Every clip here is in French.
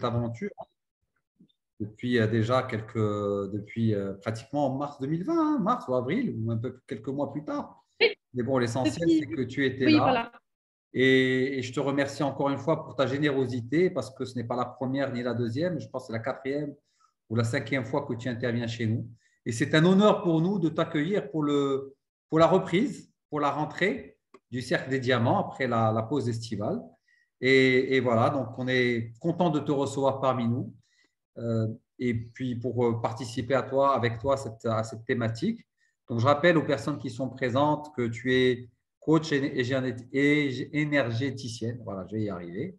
cette aventure depuis déjà depuis pratiquement mars 2020, hein, mars ou avril, ou un peu quelques mois plus tard. Oui, Mais bon, l'essentiel, c'est que tu étais oui, là. voilà. Et je te remercie encore une fois pour ta générosité, parce que ce n'est pas la première ni la deuxième, je pense que c'est la quatrième ou la cinquième fois que tu interviens chez nous. Et c'est un honneur pour nous de t'accueillir pour la reprise, pour la rentrée du Cercle des Diamants après la pause estivale. Et voilà, donc on est content de te recevoir parmi nous. Et puis pour participer avec toi à cette thématique. Donc, je rappelle aux personnes qui sont présentes que tu es coach énergéticienne. Voilà, je vais y arriver.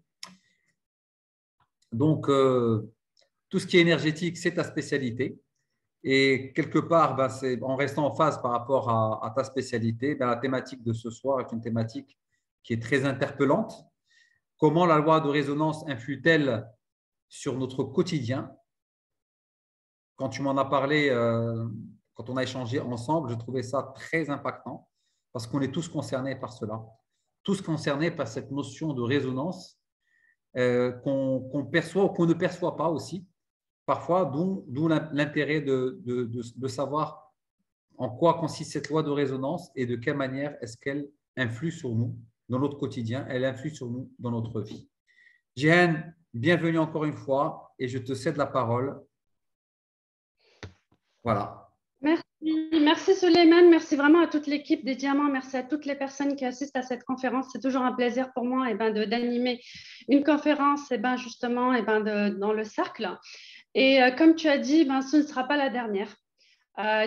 Donc, tout ce qui est énergétique, c'est ta spécialité. Et quelque part, ben, en restant en phase par rapport à ta spécialité, ben, la thématique de ce soir est une thématique qui est très interpellante. Comment la loi de résonance influe-t-elle sur notre quotidien? Quand tu m'en as parlé, quand on a échangé ensemble, je trouvais ça très impactant parce qu'on est tous concernés par cela, tous concernés par cette notion de résonance qu'on perçoit ou qu'on ne perçoit pas aussi, parfois, d'où l'intérêt de savoir en quoi consiste cette loi de résonance et de quelle manière est-ce qu'elle influe sur nous dans notre quotidien, elle influe sur nous dans notre vie. Jeanne, bienvenue encore une fois et je te cède la parole. Voilà. Merci Souleymane, merci vraiment à toute l'équipe des Diamants, merci à toutes les personnes qui assistent à cette conférence. C'est toujours un plaisir pour moi d'animer une conférence justement dans le cercle. Et comme tu as dit, ce ne sera pas la dernière.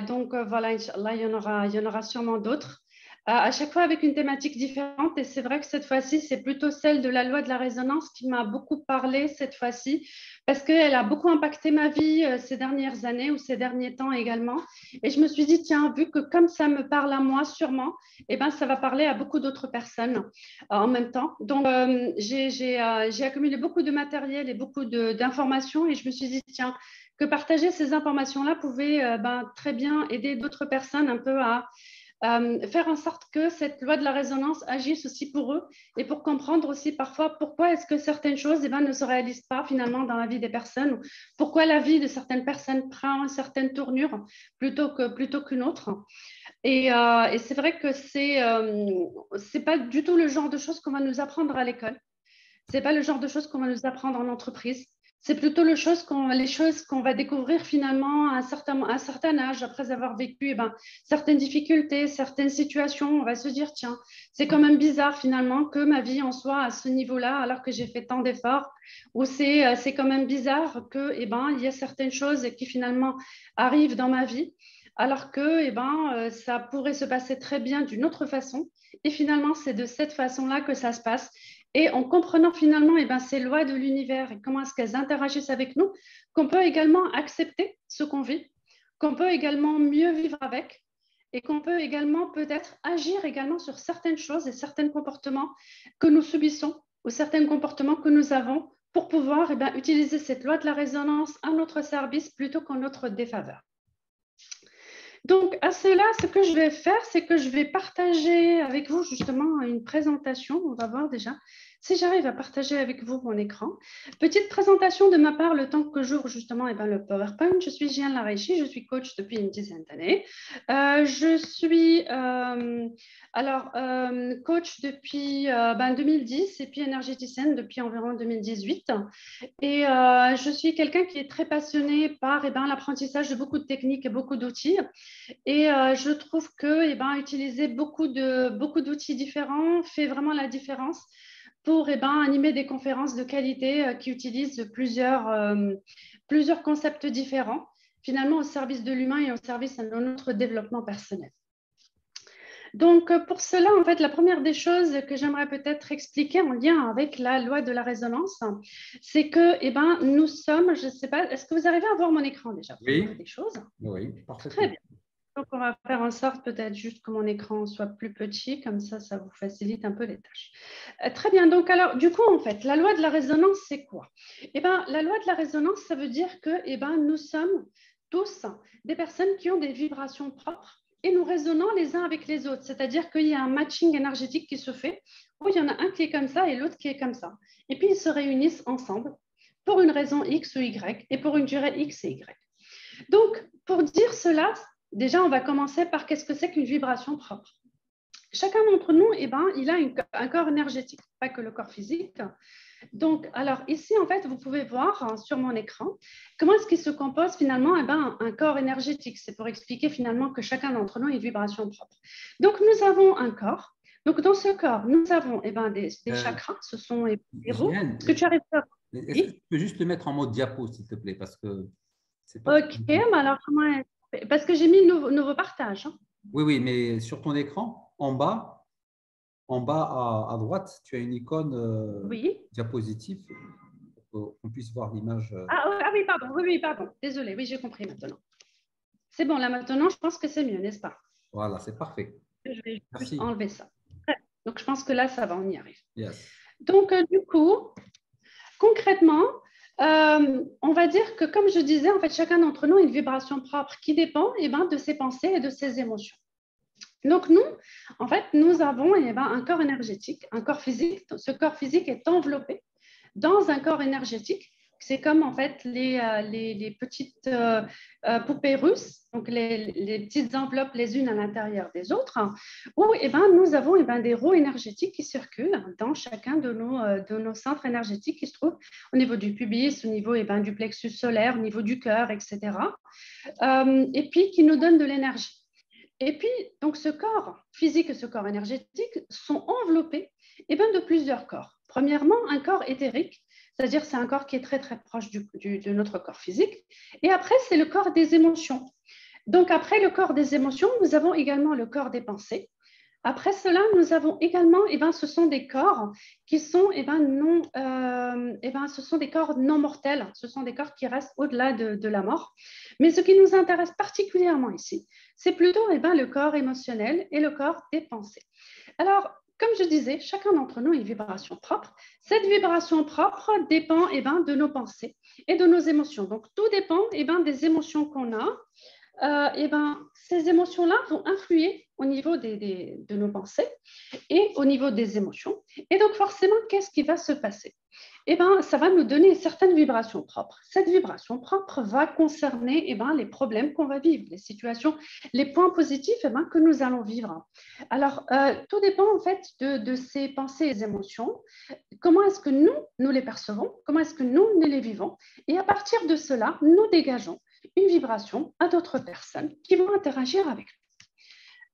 Donc voilà, Inch'Allah, il y en aura sûrement d'autres. À chaque fois avec une thématique différente. Et c'est vrai que cette fois-ci, c'est plutôt celle de la loi de la résonance qui m'a beaucoup parlé cette fois-ci, parce qu'elle a beaucoup impacté ma vie ces dernières années ou ces derniers temps également. Et je me suis dit, tiens, vu que comme ça me parle à moi sûrement, ça va parler à beaucoup d'autres personnes en même temps. Donc, j'ai accumulé beaucoup de matériel et beaucoup d'informations et je me suis dit, tiens, que partager ces informations-là pouvait très bien aider d'autres personnes un peu à faire en sorte que cette loi de la résonance agisse aussi pour eux et pour comprendre aussi parfois pourquoi est-ce que certaines choses ne se réalisent pas finalement dans la vie des personnes, pourquoi la vie de certaines personnes prend une certaine tournure plutôt qu'une autre. Et c'est vrai que c'est pas du tout le genre de choses qu'on va nous apprendre à l'école. C'est pas le genre de choses qu'on va nous apprendre en entreprise. C'est plutôt les choses qu'on va découvrir finalement à un certain âge, après avoir vécu certaines difficultés, certaines situations. On va se dire, tiens, c'est quand même bizarre finalement que ma vie en soit à ce niveau-là, alors que j'ai fait tant d'efforts. Ou c'est quand même bizarre que, il y a certaines choses qui finalement arrivent dans ma vie, alors que ça pourrait se passer très bien d'une autre façon. Et finalement, c'est de cette façon-là que ça se passe. Et en comprenant finalement ces lois de l'univers et comment est-ce qu'elles interagissent avec nous, qu'on peut également accepter ce qu'on vit, qu'on peut également mieux vivre avec et qu'on peut également peut-être agir également sur certaines choses et certains comportements que nous subissons ou certains comportements que nous avons pour pouvoir utiliser cette loi de la résonance à notre service plutôt qu'en notre défaveur. Donc, à cela, ce que je vais faire, c'est que je vais partager avec vous justement une présentation. On va voir déjà si j'arrive à partager avec vous mon écran. Petite présentation de ma part, le temps que j'ouvre justement le PowerPoint. Je suis Jeanne Laraichi, je suis coach depuis une dizaine d'années. Je suis coach depuis 2010 et puis énergéticienne depuis environ 2018. Et je suis quelqu'un qui est très passionné par l'apprentissage de beaucoup de techniques et beaucoup d'outils. Et je trouve que utiliser beaucoup d'outils différents fait vraiment la différence pour animer des conférences de qualité qui utilisent plusieurs concepts différents, finalement au service de l'humain et au service de notre développement personnel. Donc, pour cela, en fait, la première des choses que j'aimerais peut-être expliquer en lien avec la loi de la résonance, c'est que nous sommes, je ne sais pas, est-ce que vous arrivez à voir mon écran déjà? Oui, des choses. oui, parfaitement. Très bien. Donc, on va faire en sorte peut-être juste que mon écran soit plus petit, comme ça vous facilite un peu les tâches. Très bien. Donc, alors, du coup, en fait, la loi de la résonance, c'est quoi? La loi de la résonance, ça veut dire que nous sommes tous des personnes qui ont des vibrations propres et nous résonnons les uns avec les autres. C'est-à-dire qu'il y a un matching énergétique qui se fait où il y en a un qui est comme ça et l'autre qui est comme ça. Et puis, ils se réunissent ensemble pour une raison X ou Y et pour une durée X et Y. Donc, pour dire cela, déjà, on va commencer par qu'est-ce que c'est qu'une vibration propre. Chacun d'entre nous, il a un corps énergétique, pas que le corps physique. Donc, alors ici, en fait, vous pouvez voir sur mon écran comment est-ce qu'il se compose finalement un corps énergétique. C'est pour expliquer finalement que chacun d'entre nous a une vibration propre. Donc, nous avons un corps. Donc, dans ce corps, nous avons des chakras, ce sont des roues. Est-ce que tu arrives à... Est-ce que tu peux juste le mettre en mode diapo, s'il te plaît, parce que c'est pas... Ok, mais alors comment... Parce que j'ai mis le nouveau partage. Hein. Oui, oui, mais sur ton écran, en bas à droite, tu as une icône Oui. diapositive pour qu'on puisse voir l'image. Ah oui, pardon. Oui, pardon. Désolée. Oui, j'ai compris maintenant. C'est bon, là maintenant, je pense que c'est mieux, n'est-ce pas? Voilà, c'est parfait. Je vais juste Merci. enlever ça. Donc, je pense que là, ça va, on y arrive. Yes. Donc, du coup, concrètement, on va dire que, comme je disais, en fait, chacun d'entre nous a une vibration propre qui dépend de ses pensées et de ses émotions. Donc, nous, en fait, nous avons un corps énergétique, un corps physique. Ce corps physique est enveloppé dans un corps énergétique. C'est comme, en fait, les petites poupées russes, donc les petites enveloppes les unes à l'intérieur des autres, où nous avons des roues énergétiques qui circulent dans chacun de nos centres énergétiques qui se trouvent au niveau du pubis, au niveau du plexus solaire, au niveau du cœur, etc. Et puis, qui nous donnent de l'énergie. Et puis, donc, ce corps physique et ce corps énergétique sont enveloppés de plusieurs corps. Premièrement, un corps éthérique, c'est-à-dire c'est un corps qui est très, très proche de notre corps physique. Et après, c'est le corps des émotions. Donc, après le corps des émotions, nous avons également le corps des pensées. Après cela, nous avons également, ce sont des corps qui sont, ce sont des corps non mortels, ce sont des corps qui restent au-delà de la mort. Mais ce qui nous intéresse particulièrement ici, c'est plutôt le corps émotionnel et le corps des pensées. Alors, comme je disais, chacun d'entre nous a une vibration propre. Cette vibration propre dépend de nos pensées et de nos émotions. Donc, tout dépend des émotions qu'on a. Ces émotions-là vont influer au niveau de nos pensées et au niveau des émotions. Et donc, forcément, qu'est-ce qui va se passer? Ça va nous donner certaines vibrations propres. Cette vibration propre va concerner les problèmes qu'on va vivre, les situations, les points positifs que nous allons vivre. Alors, tout dépend en fait de ces pensées et émotions. Comment est-ce que nous les percevons? Comment est-ce que nous les vivons? Et à partir de cela, nous dégageons une vibration à d'autres personnes qui vont interagir avec nous.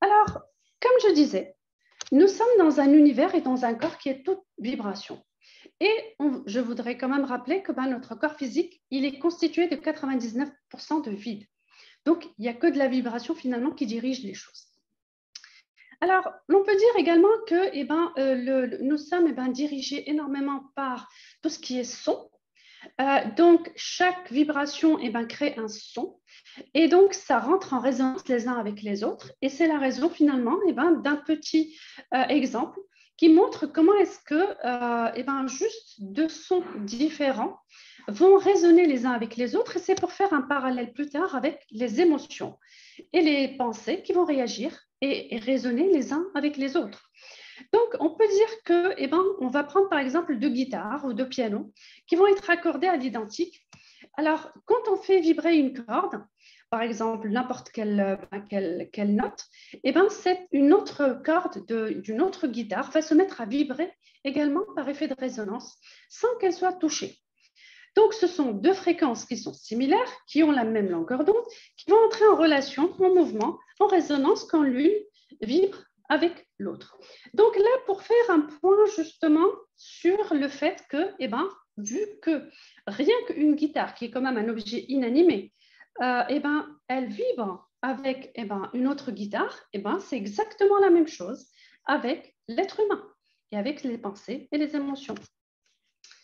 Alors, comme je disais, nous sommes dans un univers et dans un corps qui est toute vibration. Et je voudrais quand même rappeler que notre corps physique, il est constitué de 99% de vide. Donc, il n'y a que de la vibration finalement qui dirige les choses. Alors, l'on peut dire également que nous sommes dirigés énormément par tout ce qui est son. Donc, chaque vibration crée un son et donc ça rentre en résonance les uns avec les autres. Et c'est la raison finalement d'un petit exemple qui montre comment est-ce que juste deux sons différents vont résonner les uns avec les autres. Et c'est pour faire un parallèle plus tard avec les émotions et les pensées qui vont réagir et résonner les uns avec les autres. Donc, on peut dire que, on va prendre par exemple deux guitares ou deux pianos qui vont être accordés à l'identique. Alors, quand on fait vibrer une corde, par exemple n'importe quelle note, c'est une autre corde d'une autre guitare va se mettre à vibrer également par effet de résonance sans qu'elle soit touchée. Donc, ce sont deux fréquences qui sont similaires, qui ont la même longueur d'onde, qui vont entrer en relation, en mouvement, en résonance quand l'une vibre avec l'autre. Donc là, pour faire un point justement sur le fait que, vu que rien qu'une guitare, qui est quand même un objet inanimé, elle vibre avec une autre guitare, c'est exactement la même chose avec l'être humain et avec les pensées et les émotions.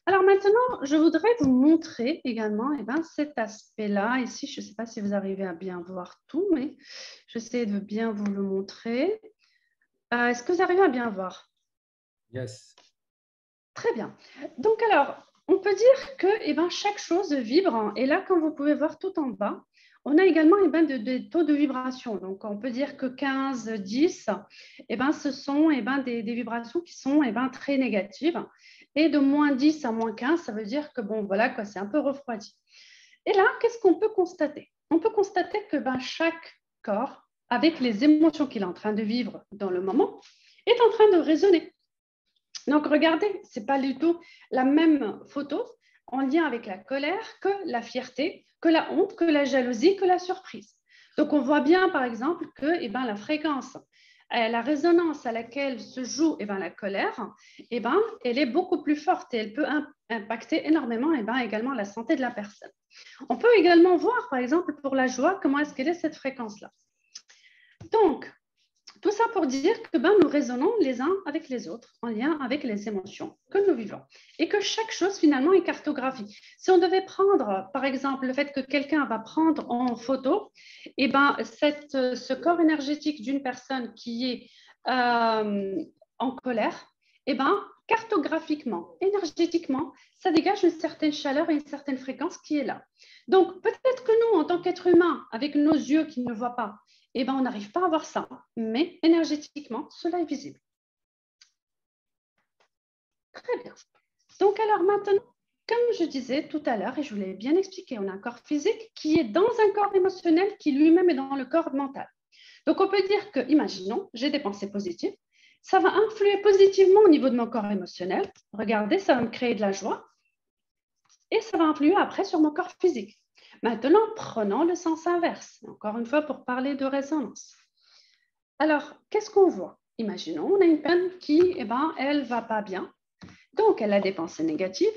Alors maintenant, je voudrais vous montrer également cet aspect-là. Ici, je ne sais pas si vous arrivez à bien voir tout, mais j'essaie de bien vous le montrer. Est-ce que vous arrivez à bien voir? Yes. Très bien. Donc alors, on peut dire que chaque chose vibre. Et là, comme vous pouvez voir tout en bas, on a également des taux de vibration. Donc, on peut dire que 15, 10, ce sont des vibrations qui sont très négatives. Et de -10 à -15, ça veut dire que bon, voilà, quoi, c'est un peu refroidi. Et là, qu'est-ce qu'on peut constater? On peut constater que chaque corps, avec les émotions qu'il est en train de vivre dans le moment, est en train de résonner. Donc, regardez, ce n'est pas du tout la même photo en lien avec la colère que la fierté, que la honte, que la jalousie, que la surprise. Donc, on voit bien, par exemple, que la fréquence, la résonance à laquelle se joue la colère, elle est beaucoup plus forte et elle peut impacter énormément également la santé de la personne. On peut également voir, par exemple, pour la joie, comment est-ce qu'elle est cette fréquence-là. Donc, tout ça pour dire que nous résonnons les uns avec les autres en lien avec les émotions que nous vivons et que chaque chose finalement est cartographiée. Si on devait prendre par exemple le fait que quelqu'un va prendre en photo, ce corps énergétique d'une personne qui est en colère, cartographiquement, énergétiquement, ça dégage une certaine chaleur et une certaine fréquence qui est là. Donc peut-être que nous, en tant qu'êtres humains, avec nos yeux qui ne voient pas, on n'arrive pas à voir ça, mais énergétiquement, cela est visible. Très bien. Donc, alors maintenant, comme je disais tout à l'heure, et je vous l'ai bien expliqué, on a un corps physique qui est dans un corps émotionnel qui lui-même est dans le corps mental. Donc, on peut dire que, imaginons, j'ai des pensées positives, ça va influer positivement au niveau de mon corps émotionnel. Regardez, ça va me créer de la joie et ça va influer après sur mon corps physique. Maintenant, prenons le sens inverse, encore une fois pour parler de résonance. Alors, qu'est-ce qu'on voit? Imaginons, on a une personne qui, elle ne va pas bien, donc elle a des pensées négatives,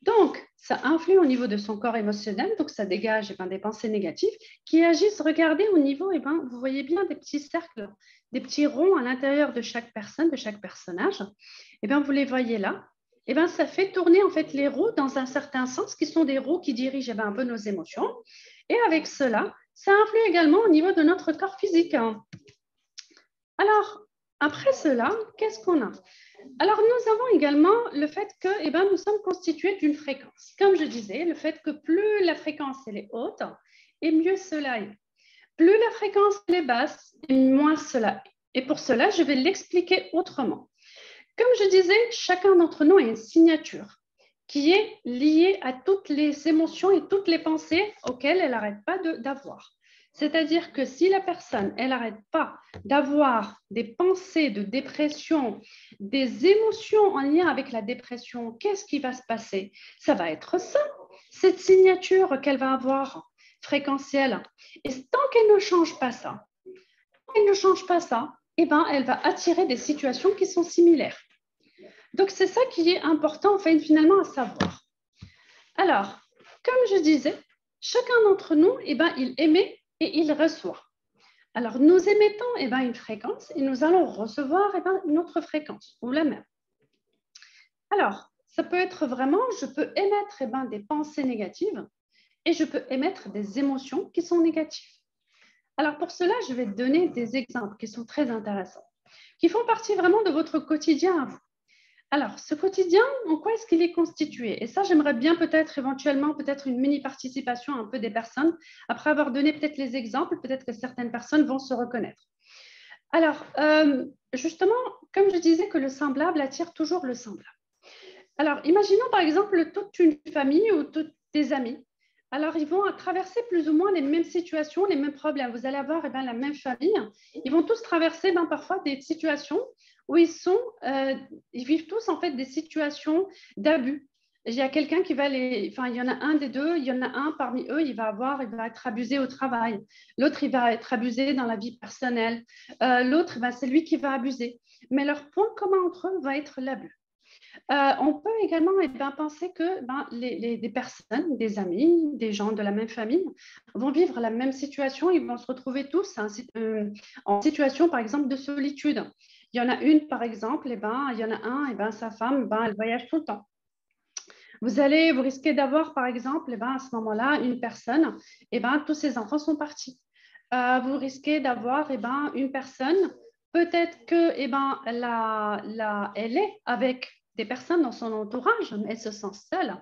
donc ça influe au niveau de son corps émotionnel, donc ça dégage des pensées négatives qui agissent, regardez au niveau, vous voyez bien des petits cercles, des petits ronds à l'intérieur de chaque personne, de chaque personnage, vous les voyez là. Ça fait tourner en fait les roues dans un certain sens, qui sont des roues qui dirigent un peu nos émotions. Et avec cela, ça influe également au niveau de notre corps physique. Alors, après cela, qu'est-ce qu'on a? Alors, nous avons également le fait que nous sommes constitués d'une fréquence. Comme je disais, le fait que plus la fréquence elle est haute, et mieux cela est. Plus la fréquence elle est basse, et moins cela est. Et pour cela, je vais l'expliquer autrement. Comme je disais, chacun d'entre nous a une signature qui est liée à toutes les émotions et toutes les pensées auxquelles elle n'arrête pas d'avoir. C'est-à-dire que si la personne, elle n'arrête pas d'avoir des pensées de dépression, des émotions en lien avec la dépression, qu'est-ce qui va se passer? Ça va être ça, cette signature qu'elle va avoir fréquentielle. Et tant qu'elle ne change pas ça, elle va attirer des situations qui sont similaires. Donc, c'est ça qui est important, finalement, à savoir. Alors, comme je disais, chacun d'entre nous, il émet et il reçoit. Alors, nous émettons une fréquence et nous allons recevoir une autre fréquence, ou la même. Alors, ça peut être vraiment, je peux émettre des pensées négatives et je peux émettre des émotions qui sont négatives. Alors, pour cela, je vais donner des exemples qui sont très intéressants, qui font partie vraiment de votre quotidien à vous. Alors, ce quotidien, en quoi est-ce qu'il est constitué? Et ça, j'aimerais bien peut-être éventuellement une mini-participation un peu des personnes. Après avoir donné peut-être les exemples, peut-être que certaines personnes vont se reconnaître. Alors, justement, comme je disais que le semblable attire toujours le semblable. Alors, imaginons par exemple toute une famille ou tous des amis. Alors, ils vont traverser plus ou moins les mêmes situations, les mêmes problèmes. Vous allez avoir la même famille. Ils vont tous traverser parfois des situations où ils vivent tous en fait des situations d'abus. Il y a quelqu'un qui va il y en a un des deux, il y en a un parmi eux, il va être abusé au travail. L'autre, il va être abusé dans la vie personnelle. L'autre, c'est lui qui va abuser. Mais leur point commun entre eux va être l'abus. On peut également penser que des personnes, des amis, des gens de la même famille vont vivre la même situation, ils vont se retrouver tous en situation, par exemple, de solitude. Il y en a une, par exemple, il y en a un, sa femme, elle voyage tout le temps. Vous risquez d'avoir, par exemple, à ce moment-là, une personne, tous ses enfants sont partis. Vous risquez d'avoir une personne, peut-être que elle est avec des personnes dans son entourage, mais elle se sent seule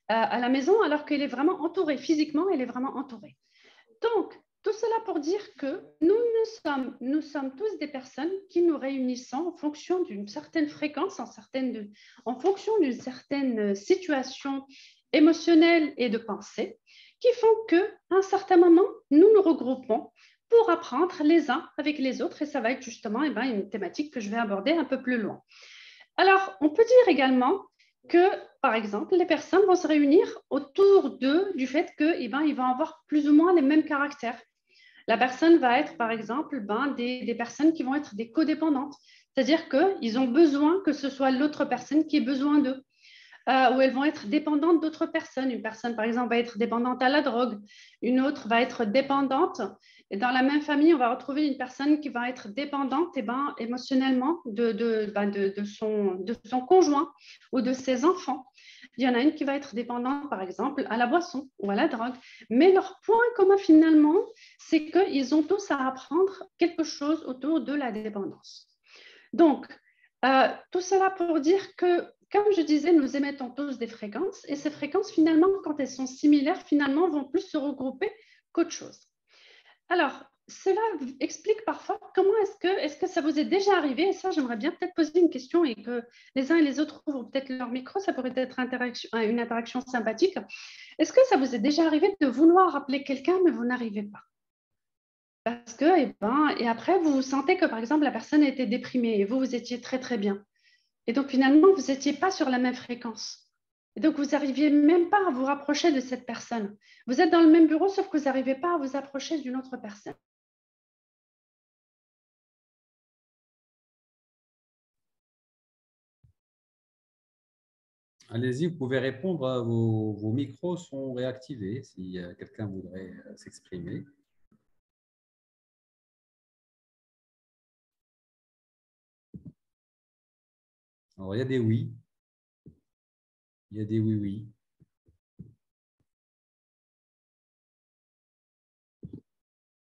à la maison alors qu'elle est vraiment entourée. Physiquement, elle est vraiment entourée. Donc, tout cela pour dire que nous sommes tous des personnes qui nous réunissons en fonction d'une certaine fréquence, en fonction d'une certaine situation émotionnelle et de pensée, qui font qu'à un certain moment, nous nous regroupons pour apprendre les uns avec les autres. Et ça va être justement une thématique que je vais aborder un peu plus loin. Alors, on peut dire également que, par exemple, les personnes vont se réunir autour du fait qu'ils vont avoir plus ou moins les mêmes caractères. La personne va être, par exemple, des personnes qui vont être des codépendantes, c'est-à-dire qu'ils ont besoin que ce soit l'autre personne qui ait besoin d'eux, ou elles vont être dépendantes d'autres personnes. Une personne, par exemple, va être dépendante à la drogue, une autre va être dépendante. Et dans la même famille, on va retrouver une personne qui va être dépendante émotionnellement de son conjoint ou de ses enfants. Il y en a une qui va être dépendante, par exemple, à la boisson ou à la drogue. Mais leur point commun, finalement, c'est qu'ils ont tous à apprendre quelque chose autour de la dépendance. Donc, tout cela pour dire que, comme je disais, nous émettons tous des fréquences et ces fréquences, finalement, quand elles sont similaires, finalement, vont plus se regrouper qu'autre chose. Alors, cela explique parfois comment est-ce que ça vous est déjà arrivé, et ça, j'aimerais bien peut-être poser une question et que les uns et les autres ouvrent peut-être leur micro, ça pourrait être une interaction sympathique. Est-ce que ça vous est déjà arrivé de vouloir appeler quelqu'un, mais vous n'arrivez pas? Parce que, et après, vous sentez que, par exemple, la personne était déprimée et vous étiez très, très bien. Et donc, finalement, vous n'étiez pas sur la même fréquence. Et donc, vous n'arriviez même pas à vous rapprocher de cette personne. Vous êtes dans le même bureau, sauf que vous n'arrivez pas à vous approcher d'une autre personne. Allez-y, vous pouvez répondre. Vos micros sont réactivés si quelqu'un voudrait s'exprimer. Alors, il y a des oui. Il y a des oui.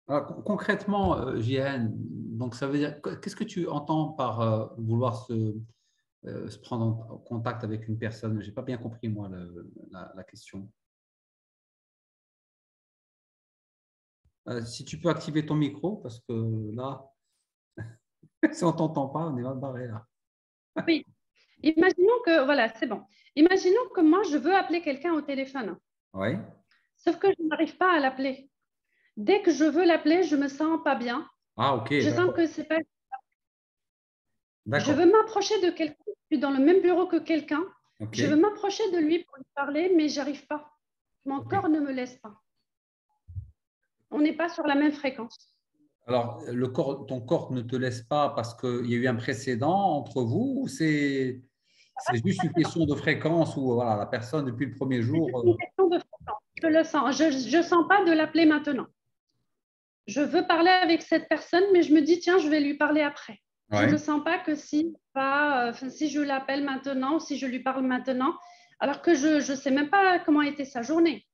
Alors, concrètement, JN, donc ça veut dire, qu'est-ce que tu entends par vouloir se prendre en contact avec une personne? Je n'ai pas bien compris, moi, la question. Si tu peux activer ton micro, parce que là, si on ne t'entend pas, on est mal barré là. Oui, imaginons que, voilà, c'est bon. Imaginons que moi, je veux appeler quelqu'un au téléphone. Oui. Sauf que je n'arrive pas à l'appeler. Dès que je veux l'appeler, je ne me sens pas bien. Ah, ok, Je sens d'accord. que c'est pas. Je D'accord. veux m'approcher de quelqu'un, je suis dans le même bureau que quelqu'un. Ok. Je veux m'approcher de lui pour lui parler, mais j'arrive pas. Mon Ok. corps ne me laisse pas. On n'est pas sur la même fréquence. Alors, ton corps ne te laisse pas parce qu'il y a eu un précédent entre vous ou c'est juste une question de fréquence où voilà, la personne, depuis le premier C'est jour. juste une question de fréquence. Je le sens. Je ne sens pas de l'appeler maintenant. Je veux parler avec cette personne, mais je me dis, tiens, je vais lui parler après. Je Ouais. ne sens pas que si je l'appelle maintenant ou si je lui parle maintenant, alors que je ne sais même pas comment était sa journée.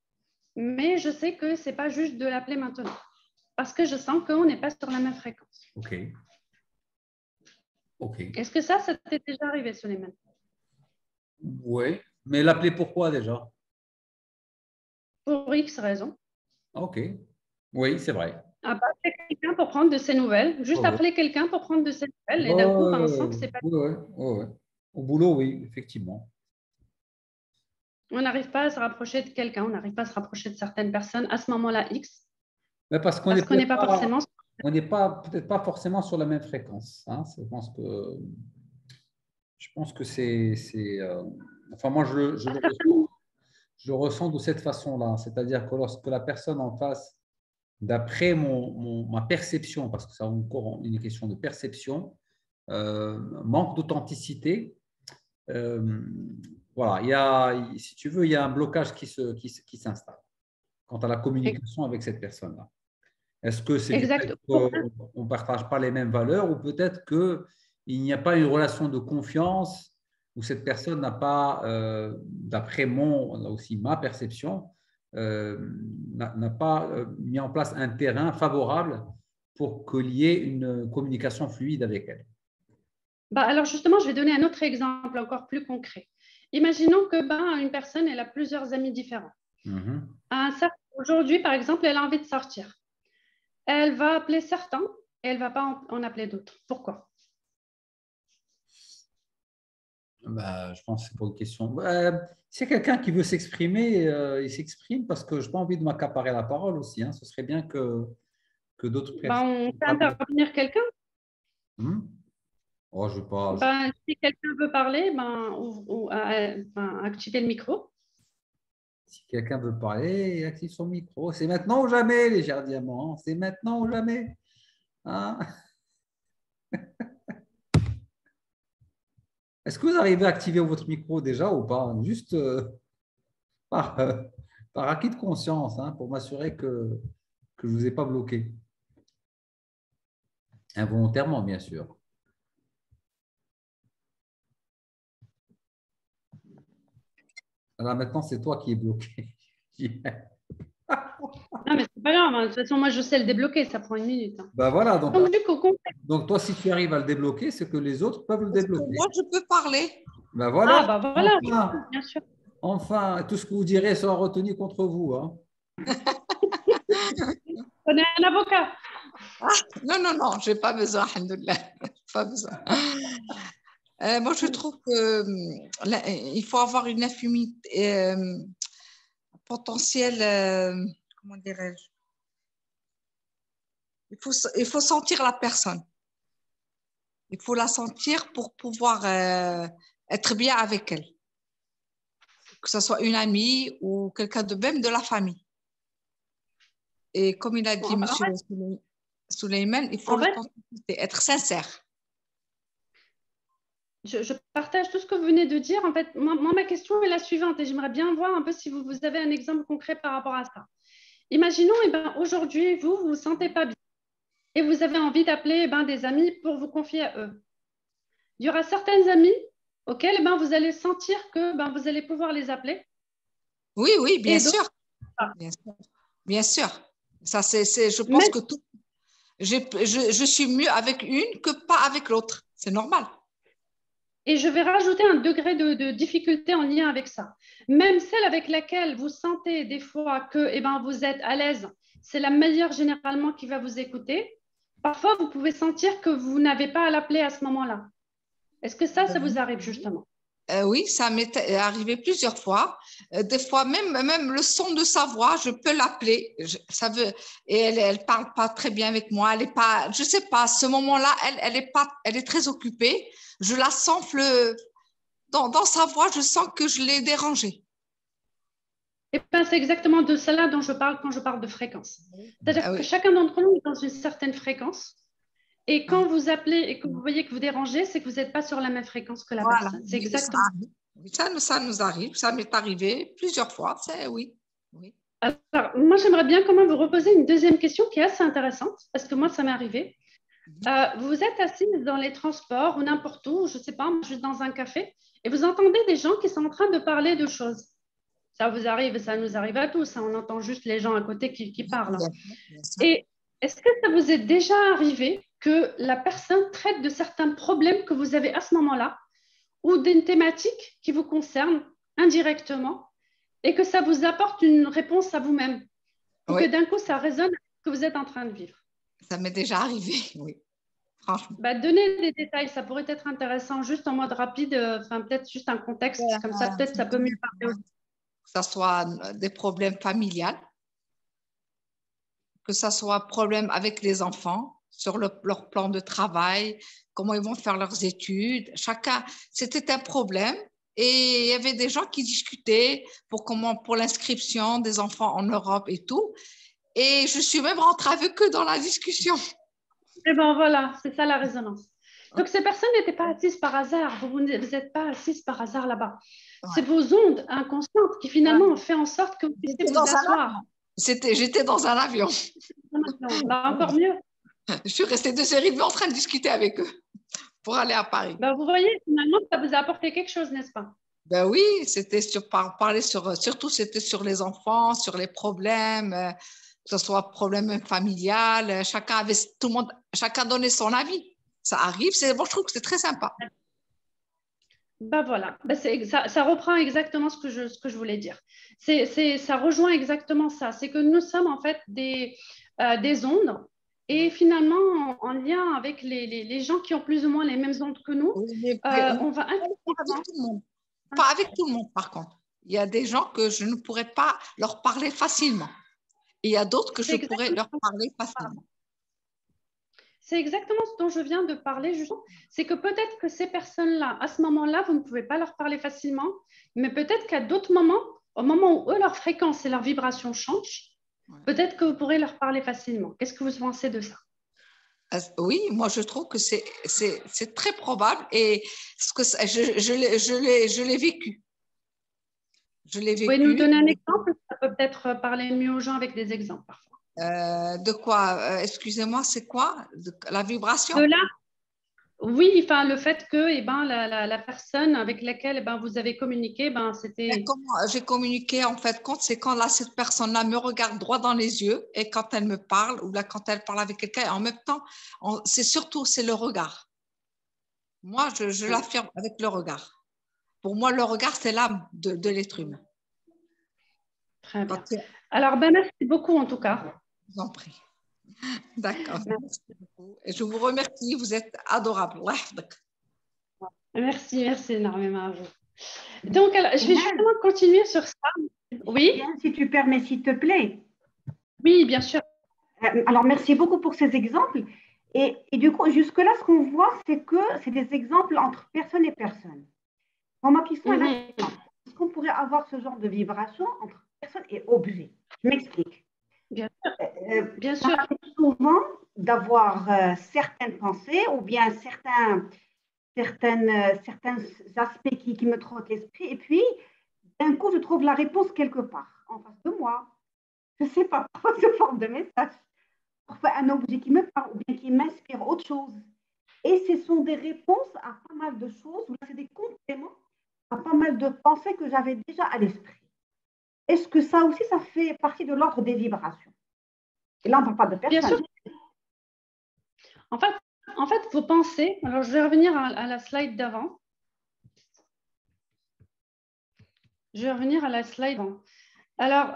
Mais je sais que ce n'est pas juste de l'appeler maintenant. Parce que je sens qu'on n'est pas sur la même fréquence. Ok. Ok. Est-ce que ça t'est déjà arrivé, Suleiman? Oui. Mais l'appeler pourquoi déjà? Pour X raisons. Ok. Oui, c'est vrai. Appeler quelqu'un pour prendre de ses nouvelles. Juste Ouais, appeler quelqu'un pour prendre de ses nouvelles. Et d'un coup, on sent que ouais, c'est pas. ouais, ouais. Au boulot, oui, effectivement. On n'arrive pas à se rapprocher de quelqu'un, on n'arrive pas à se rapprocher de certaines personnes à ce moment-là X, Mais parce qu'on parce n'est qu'on n'est peut-être pas pas, forcément. on n'est pas peut-être pas forcément sur la même fréquence. Hein. Je pense que enfin, moi, je le ressens de cette façon-là. C'est-à-dire que lorsque la personne en face, d'après ma perception, parce que c'est encore une question de perception, manque d'authenticité. Voilà, si tu veux, il y a un blocage qui s'installe quant à la communication avec cette personne-là. Est-ce que c'est du fait Exact. qu'on ne partage pas les mêmes valeurs ou peut-être qu'il n'y a pas une relation de confiance où cette personne n'a pas, d'après là aussi ma perception, n'a pas mis en place un terrain favorable pour qu'il y ait une communication fluide avec elle. Alors justement, je vais donner un autre exemple encore plus concret. Imaginons que une personne elle a plusieurs amis différents. Mhm. Aujourd'hui, par exemple, elle a envie de sortir. elle va appeler certains et elle ne va pas en appeler d'autres. Pourquoi? Bah, je pense que c'est pour une question. S'il y a quelqu'un qui veut s'exprimer, il s'exprime parce que je n'ai pas envie de m'accaparer la parole aussi, hein. Ce serait bien que d'autres Ben, personnes on fait parlent. intervenir quelqu'un. Hmm. Oh, je sais pas. Ben, si quelqu'un veut parler, activez le micro. Si quelqu'un veut parler, il active son micro. C'est maintenant ou jamais, les chers diamants. C'est maintenant ou jamais. Hein. Est-ce que vous arrivez à activer votre micro déjà ou pas? Juste par, euh, par acquis de conscience, hein, pour m'assurer que je ne vous ai pas bloqué. Involontairement, bien sûr. Alors maintenant, c'est toi qui es bloqué. Non, mais c'est pas grave, hein. De toute façon, moi, je sais le débloquer, ça prend 1 minute, hein. Ben voilà, Donc, du coup, donc toi, si tu arrives à le débloquer, c'est que les autres peuvent le Est-ce que débloquer. moi, je peux parler? Ben voilà, ah, bah voilà, enfin, bien sûr. enfin, tout ce que vous direz sera retenu contre vous. Hein. Prenez un avocat. Non, non, non, je n'ai pas besoin, alhamdoulilah. Pas besoin. Moi, je trouve qu'il faut avoir une affinité potentielle, comment dirais-je? Il faut sentir la personne. Il faut la sentir pour pouvoir être bien avec elle. Que ce soit une amie ou quelqu'un de même de la famille. Et comme il a dit Bon, M. Souleyman, il faut être sincère. Je partage tout ce que vous venez de dire. En fait, moi, ma question est la suivante et j'aimerais bien voir un peu si vous avez un exemple concret par rapport à ça. Imaginons, aujourd'hui, vous ne vous sentez pas bien et vous avez envie d'appeler des amis pour vous confier à eux. Il y aura certaines amies auxquelles vous allez sentir que vous allez pouvoir les appeler. Oui, oui, bien sûr. Bien sûr. Bien sûr. Ça, je pense que tout. Je suis mieux avec une que pas avec l'autre. C'est normal. Et je vais rajouter un degré de difficulté en lien avec ça. Même celle avec laquelle vous sentez des fois que vous êtes à l'aise, c'est la meilleure généralement qui va vous écouter. Parfois, vous pouvez sentir que vous n'avez pas à l'appeler à ce moment-là. Est-ce que ça vous arrive justement? Oui, ça m'est arrivé plusieurs fois. Des fois, même le son de sa voix, je peux l'appeler. Et elle parle pas très bien avec moi. Elle est pas, je sais pas. À ce moment-là, elle est très occupée. Je la sens dans sa voix. Je sens que je l'ai dérangée. C'est exactement de cela dont je parle quand je parle de fréquence. C'est-à-dire que chacun d'entre nous est dans une certaine fréquence. Et quand vous appelez et que vous voyez que vous dérangez, c'est que vous n'êtes pas sur la même fréquence que la personne. C'est exactement ça nous arrive. Ça m'est arrivé plusieurs fois. Oui. Alors, moi, j'aimerais bien quand même vous reposer une deuxième question qui est assez intéressante, parce que moi, ça m'est arrivé. Vous êtes assise dans les transports ou n'importe où, je ne sais pas, juste dans un café, et vous entendez des gens qui sont en train de parler de choses. Ça vous arrive, ça nous arrive à tous. On entend juste les gens à côté qui parlent. Et est-ce que ça vous est déjà arrivé que la personne traite de certains problèmes que vous avez à ce moment-là ou d'une thématique qui vous concerne indirectement et que ça vous apporte une réponse à vous-même ou que d'un coup, ça résonne avec ce que vous êtes en train de vivre? Ça m'est déjà arrivé, oui. Franchement. Donnez des détails, ça pourrait être intéressant, juste en mode rapide, peut-être juste un contexte, comme ça, peut-être ça peut mieux parler aussi. Que ce soit des problèmes familiaux, que ce soit problème avec les enfants, sur leur plan de travail, comment ils vont faire leurs études. Chacun, c'était un problème. Et il y avait des gens qui discutaient pour l'inscription des enfants en Europe et tout. Et je suis même rentrée avec eux dans la discussion. Et voilà, c'est ça la résonance. Donc, ces personnes n'étaient pas assises par hasard. Vous n'êtes pas assises par hasard là-bas. Ouais. C'est vos ondes inconscientes qui finalement ont fait en sorte que vous puissiez vous asseoir. J'étais dans un avion. Encore mieux. Je suis restée 2h30 en train de discuter avec eux pour aller à Paris. Vous voyez, finalement, ça vous a apporté quelque chose, n'est-ce pas? Oui, c'était surtout c'était sur les enfants, sur les problèmes, que ce soit problème familial, chacun donnait son avis. Ça arrive, moi je trouve que c'est très sympa. Voilà, ça reprend exactement ce que je voulais dire. Ça rejoint exactement ça. C'est que nous sommes en fait des ondes Et finalement, en lien avec les gens qui ont plus ou moins les mêmes ondes que nous, on va intuitivement… Pas avec tout le monde, par contre. Il y a des gens que je ne pourrais pas leur parler facilement. Et il y a d'autres que je pourrais leur parler facilement. C'est exactement ce dont je viens de parler, justement. C'est que peut-être que ces personnes-là, à ce moment-là, vous ne pouvez pas leur parler facilement, mais peut-être qu'à d'autres moments, au moment où eux, leur fréquence et leur vibration changent, peut-être que vous pourrez leur parler facilement. Qu'est-ce que vous pensez de ça? Oui, moi je trouve que c'est très probable et ce que je l'ai vécu. Je l'ai Vous pouvez vécu. nous donner un exemple? Ça peut peut-être parler mieux aux gens avec des exemples parfois. De quoi? Excusez-moi, c'est quoi? La vibration? De là, oui, enfin le fait que la personne avec laquelle vous avez communiqué, c'était… Comment j'ai communiqué en fait compte, c'est quand là, cette personne-là me regarde droit dans les yeux et quand elle me parle ou là quand elle parle avec quelqu'un, en même temps, c'est le regard. Moi, je l'affirme avec le regard. Pour moi, le regard, c'est l'âme de l'être humain. Très bien. Alors, merci beaucoup en tout cas. Je vous en prie. D'accord. Merci beaucoup. Et je vous remercie. Vous êtes adorable. Merci énormément à vous. Donc, alors, je vais justement continuer sur ça. Oui. Bien, si tu permets, s'il te plaît. Oui, bien sûr. Alors, merci beaucoup pour ces exemples. Et du coup, jusque-là, ce qu'on voit, c'est que c'est des exemples entre personne et personne. Bon, ma question est là. Est-ce qu'on pourrait avoir ce genre de vibration entre personne et objet? Je m'explique. Bien sûr. Bien sûr. Ça arrive souvent d'avoir certaines pensées ou bien certains aspects qui me trottent l'esprit. Et puis, d'un coup, je trouve la réponse quelque part, en face de moi. Je ne sais pas, sous forme de message. Parfois, un objet qui me parle ou bien qui m'inspire autre chose. Et ce sont des réponses à pas mal de choses, ou c'est des compléments à pas mal de pensées que j'avais déjà à l'esprit. Est-ce que ça aussi, ça fait partie de l'ordre des vibrations? Et là, on ne parle pas de personne. Bien sûr. En fait, vos pensées, alors je vais revenir à la slide d'avant. Je vais revenir à la slide d'avant. Alors,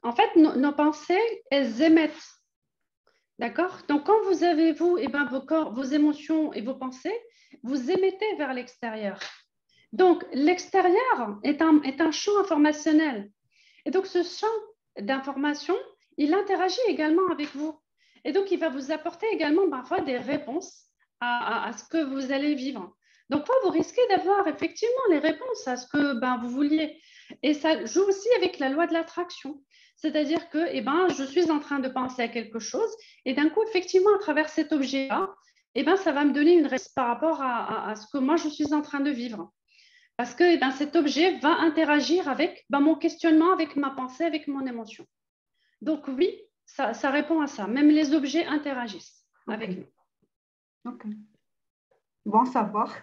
en fait, nos pensées, elles émettent. D'accord? Donc, quand vous avez, vos corps, vos émotions et vos pensées, vous émettez vers l'extérieur. Donc, l'extérieur est un champ informationnel. Et donc, ce champ d'information, il interagit également avec vous. Et donc, il va vous apporter également parfois des réponses à ce que vous allez vivre. Donc, vous risquez d'avoir effectivement les réponses à ce que vous vouliez. Et ça joue aussi avec la loi de l'attraction. C'est-à-dire que je suis en train de penser à quelque chose et d'un coup, effectivement, à travers cet objet-là, ça va me donner une réponse par rapport à ce que moi, je suis en train de vivre. Parce que cet objet va interagir avec mon questionnement, avec ma pensée, avec mon émotion. Donc oui, ça répond à ça. Même les objets interagissent avec nous. Ok. Bon à savoir.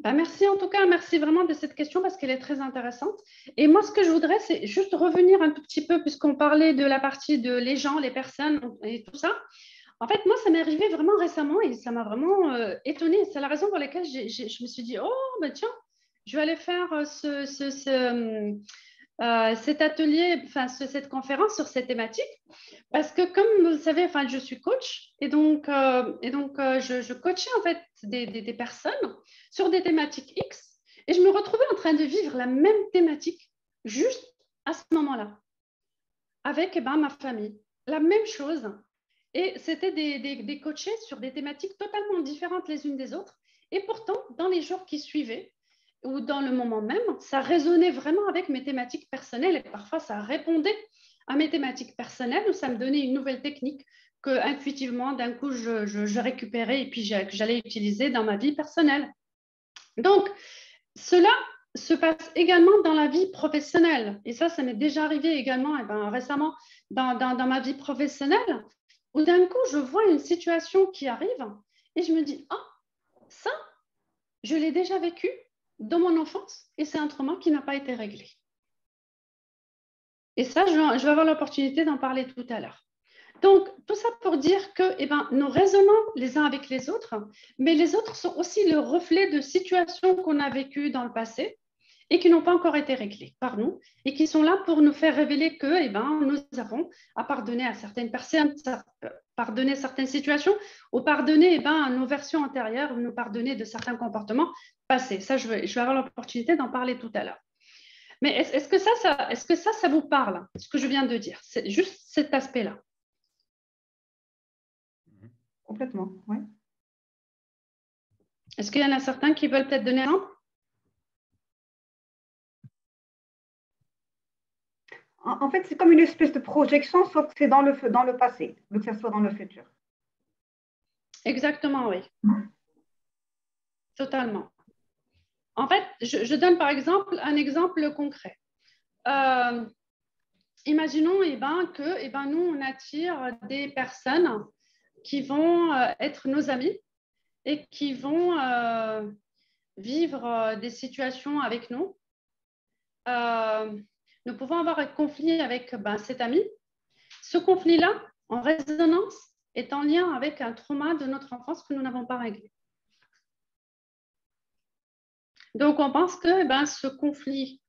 Merci en tout cas, merci vraiment de cette question parce qu'elle est très intéressante. Et moi, ce que je voudrais, c'est juste revenir un tout petit peu, puisqu'on parlait de la partie de les gens, les personnes et tout ça. En fait, moi, ça m'est arrivé vraiment récemment et ça m'a vraiment étonnée. C'est la raison pour laquelle je me suis dit, oh, tiens, je vais aller faire cet atelier, cette conférence sur cette thématique. Parce que comme vous le savez, je suis coach et donc je coachais en fait des personnes sur des thématiques X et je me retrouvais en train de vivre la même thématique juste à ce moment-là avec ma famille. La même chose. Et c'était des coachés sur des thématiques totalement différentes les unes des autres. Et pourtant, dans les jours qui suivaient, ou dans le moment même, ça résonnait vraiment avec mes thématiques personnelles. Et parfois, ça répondait à mes thématiques personnelles ou ça me donnait une nouvelle technique que intuitivement, d'un coup, je récupérais et puis j'allais utiliser dans ma vie personnelle. Donc, cela se passe également dans la vie professionnelle. Et ça m'est déjà arrivé également récemment dans ma vie professionnelle, où d'un coup, je vois une situation qui arrive et je me dis, ça, je l'ai déjà vécu dans mon enfance et c'est un trauma qui n'a pas été réglé. Et ça, je vais avoir l'opportunité d'en parler tout à l'heure. Donc, tout ça pour dire que nous résonnons les uns avec les autres, mais les autres sont aussi le reflet de situations qu'on a vécues dans le passé et qui n'ont pas encore été réglés par nous et qui sont là pour nous faire révéler que nous avons à pardonner à certaines personnes, pardonner certaines situations ou pardonner à nos versions antérieures ou nous pardonner de certains comportements passés. Ça, je vais avoir l'opportunité d'en parler tout à l'heure. Mais est-ce que ça vous parle, ce que je viens de dire? C'est juste cet aspect-là. Complètement, oui. Est-ce qu'il y en a certains qui veulent peut-être donner un exemple? En fait, c'est comme une espèce de projection, sauf que c'est dans le passé, que ce soit dans le futur. Exactement, oui. Totalement. En fait, je donne par exemple un exemple concret. Imaginons que nous, on attire des personnes qui vont être nos amis et qui vont vivre des situations avec nous. Nous pouvons avoir un conflit avec cet ami. Ce conflit-là, en résonance, est en lien avec un trauma de notre enfance que nous n'avons pas réglé. Donc, on pense que ce conflit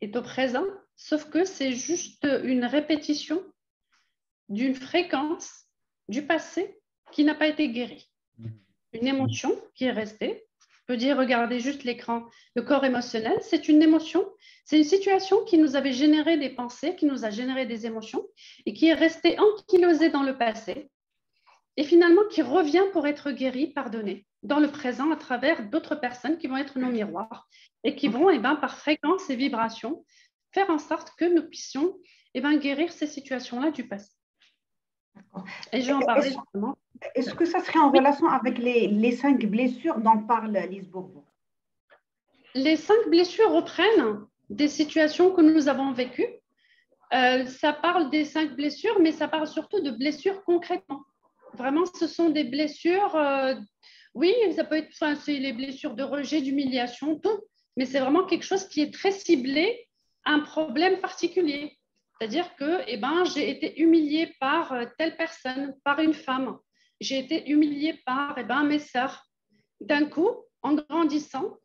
est au présent, sauf que c'est juste une répétition d'une fréquence du passé qui n'a pas été guérie. Une émotion qui est restée. Je peux dire, regardez juste l'écran, le corps émotionnel, c'est une émotion, c'est une situation qui nous avait généré des pensées, qui nous a généré des émotions et qui est restée ankylosée dans le passé et finalement qui revient pour être guérie, pardonnée dans le présent à travers d'autres personnes qui vont être nos miroirs et qui vont, par fréquence et vibration, faire en sorte que nous puissions guérir ces situations-là du passé. Et je vais en parler justement. Est-ce que ça serait en relation avec les 5 blessures dont parle Lise Bourbeau? Les 5 blessures reprennent des situations que nous avons vécues. Ça parle des 5 blessures, mais ça parle surtout de blessures concrètement. Vraiment, ce sont des blessures, oui, ça peut être, c'est les blessures de rejet, d'humiliation, tout, mais c'est vraiment quelque chose qui est très ciblé à un problème particulier. C'est-à-dire que j'ai été humiliée par telle personne, par une femme. J'ai été humiliée par mes sœurs. D'un coup, en grandissant,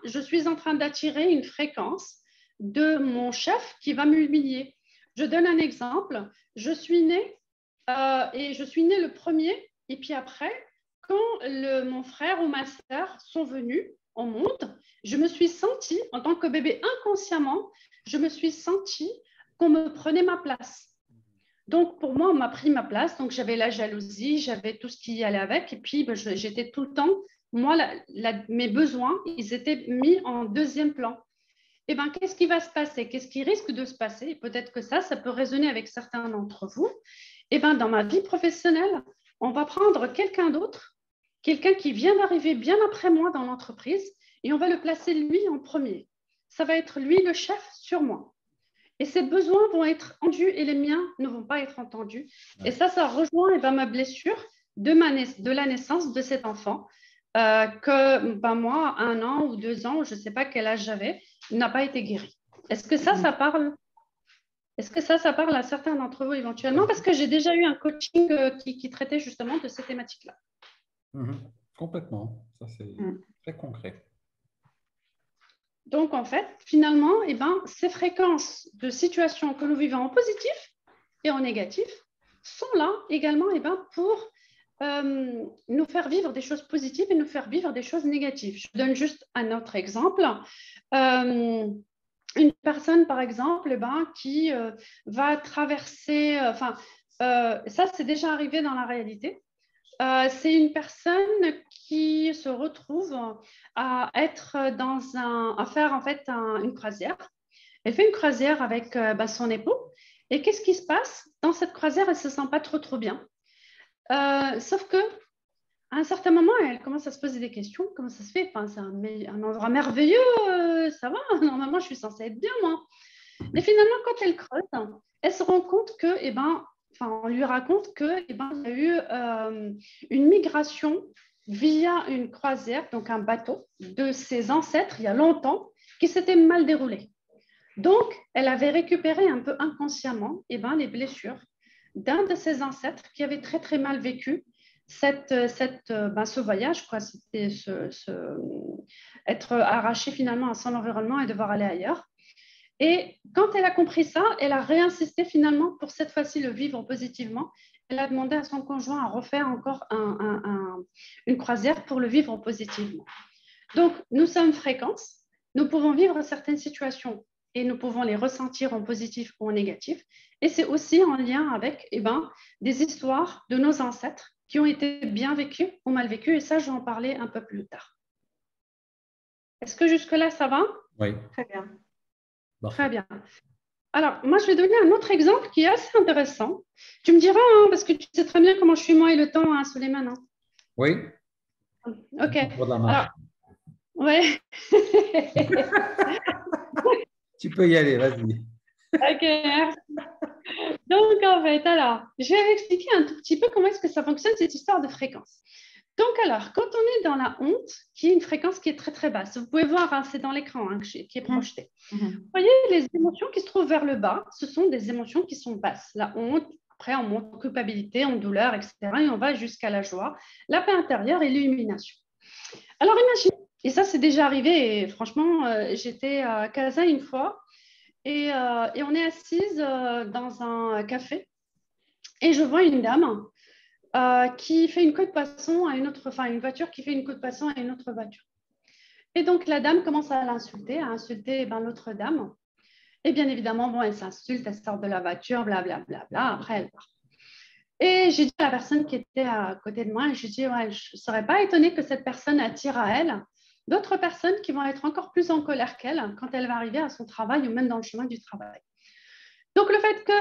je suis en train d'attirer une fréquence de mon chef qui va m'humilier. Je donne un exemple. Je suis née le premier, et puis après, quand mon frère ou ma sœur sont venus au monde, je me suis sentie, en tant que bébé inconsciemment, je me suis sentie qu'on me prenait ma place. Donc, pour moi, on m'a pris ma place. Donc, j'avais la jalousie, j'avais tout ce qui allait avec. Et puis, j'étais tout le temps, moi, mes besoins, ils étaient mis en deuxième plan. Qu'est-ce qui va se passer? Qu'est-ce qui risque de se passer? Peut-être que ça peut résonner avec certains d'entre vous. Dans ma vie professionnelle, on va prendre quelqu'un d'autre, quelqu'un qui vient d'arriver bien après moi dans l'entreprise, et on va le placer lui en premier. Ça va être lui le chef sur moi. Et ses besoins vont être entendus et les miens ne vont pas être entendus. Ouais. Et ça rejoint ma blessure de la naissance de cet enfant que moi, 1 an ou 2 ans, je ne sais pas quel âge j'avais, n'a pas été guéri. Est-ce que ça parle? Est-ce que ça parle à certains d'entre vous éventuellement? Parce que j'ai déjà eu un coaching qui traitait justement de ces thématiques-là. Complètement. Ça, c'est très concret. Donc, en fait, finalement, ces fréquences de situations que nous vivons en positif et en négatif sont là également pour nous faire vivre des choses positives et nous faire vivre des choses négatives. Je donne juste un autre exemple. Une personne, par exemple, qui va traverser… ça, c'est déjà arrivé dans la réalité. C'est une personne qui se retrouve à faire en fait une croisière. Elle fait une croisière avec son époux. Et qu'est-ce qui se passe? Dans cette croisière, elle ne se sent pas trop bien. Sauf que à un certain moment, elle commence à se poser des questions. Comment ça se fait? C'est un endroit merveilleux, ça va. Normalement, je suis censée être bien, moi. Mais finalement, quand elle creuse, elle se rend compte que, on lui raconte qu'il y a eu une migration via une croisière, donc un bateau, de ses ancêtres il y a longtemps, qui s'était mal déroulé. Donc, elle avait récupéré un peu inconsciemment les blessures d'un de ses ancêtres qui avait très, très mal vécu ce voyage, quoi, c'était être arraché finalement à son environnement et devoir aller ailleurs. Et quand elle a compris ça, elle a réinsisté finalement pour cette fois-ci le vivre positivement. Elle a demandé à son conjoint à refaire encore une croisière pour le vivre positivement. Donc, nous sommes fréquences, nous pouvons vivre certaines situations et nous pouvons les ressentir en positif ou en négatif. Et c'est aussi en lien avec des histoires de nos ancêtres qui ont été bien vécues ou mal vécues. Et ça, je vais en parler un peu plus tard. Est-ce que jusque-là, ça va? Oui. Très bien. Très bien. Alors, moi, je vais donner un autre exemple qui est assez intéressant. Tu me diras, hein, parce que tu sais très bien comment je suis moi et le temps, hein, Souleymane. Hein. Oui. Ok. Alors, ouais. Tu peux y aller, vas-y. Ok, merci. Donc, en fait, alors, je vais expliquer un tout petit peu comment est-ce que ça fonctionne, cette histoire de fréquence. Donc, alors, quand on est dans la honte, qui est une fréquence qui est très, très basse, vous pouvez voir, hein, c'est dans l'écran hein, qui est projeté. Vous voyez, les émotions qui se trouvent vers le bas, ce sont des émotions qui sont basses. La honte, après, on monte en culpabilité, en douleur, etc. Et on va jusqu'à la joie, la paix intérieure et l'illumination. Alors, imaginez, et ça, c'est déjà arrivé, et franchement, j'étais à Casa une fois, et on est assise dans un café, et je vois une dame qui fait une queue de poisson à une autre, enfin une voiture qui fait une queue de poisson à une autre voiture. Et donc la dame commence à insulter l'autre dame. Et bien évidemment, bon, elle s'insulte, elle sort de la voiture, blablabla. Après, elle part. Et j'ai dit à la personne qui était à côté de moi, je dis, ouais, je ne serais pas étonnée que cette personne attire à elle d'autres personnes qui vont être encore plus en colère qu'elle quand elle va arriver à son travail ou même dans le chemin du travail. Donc le fait que,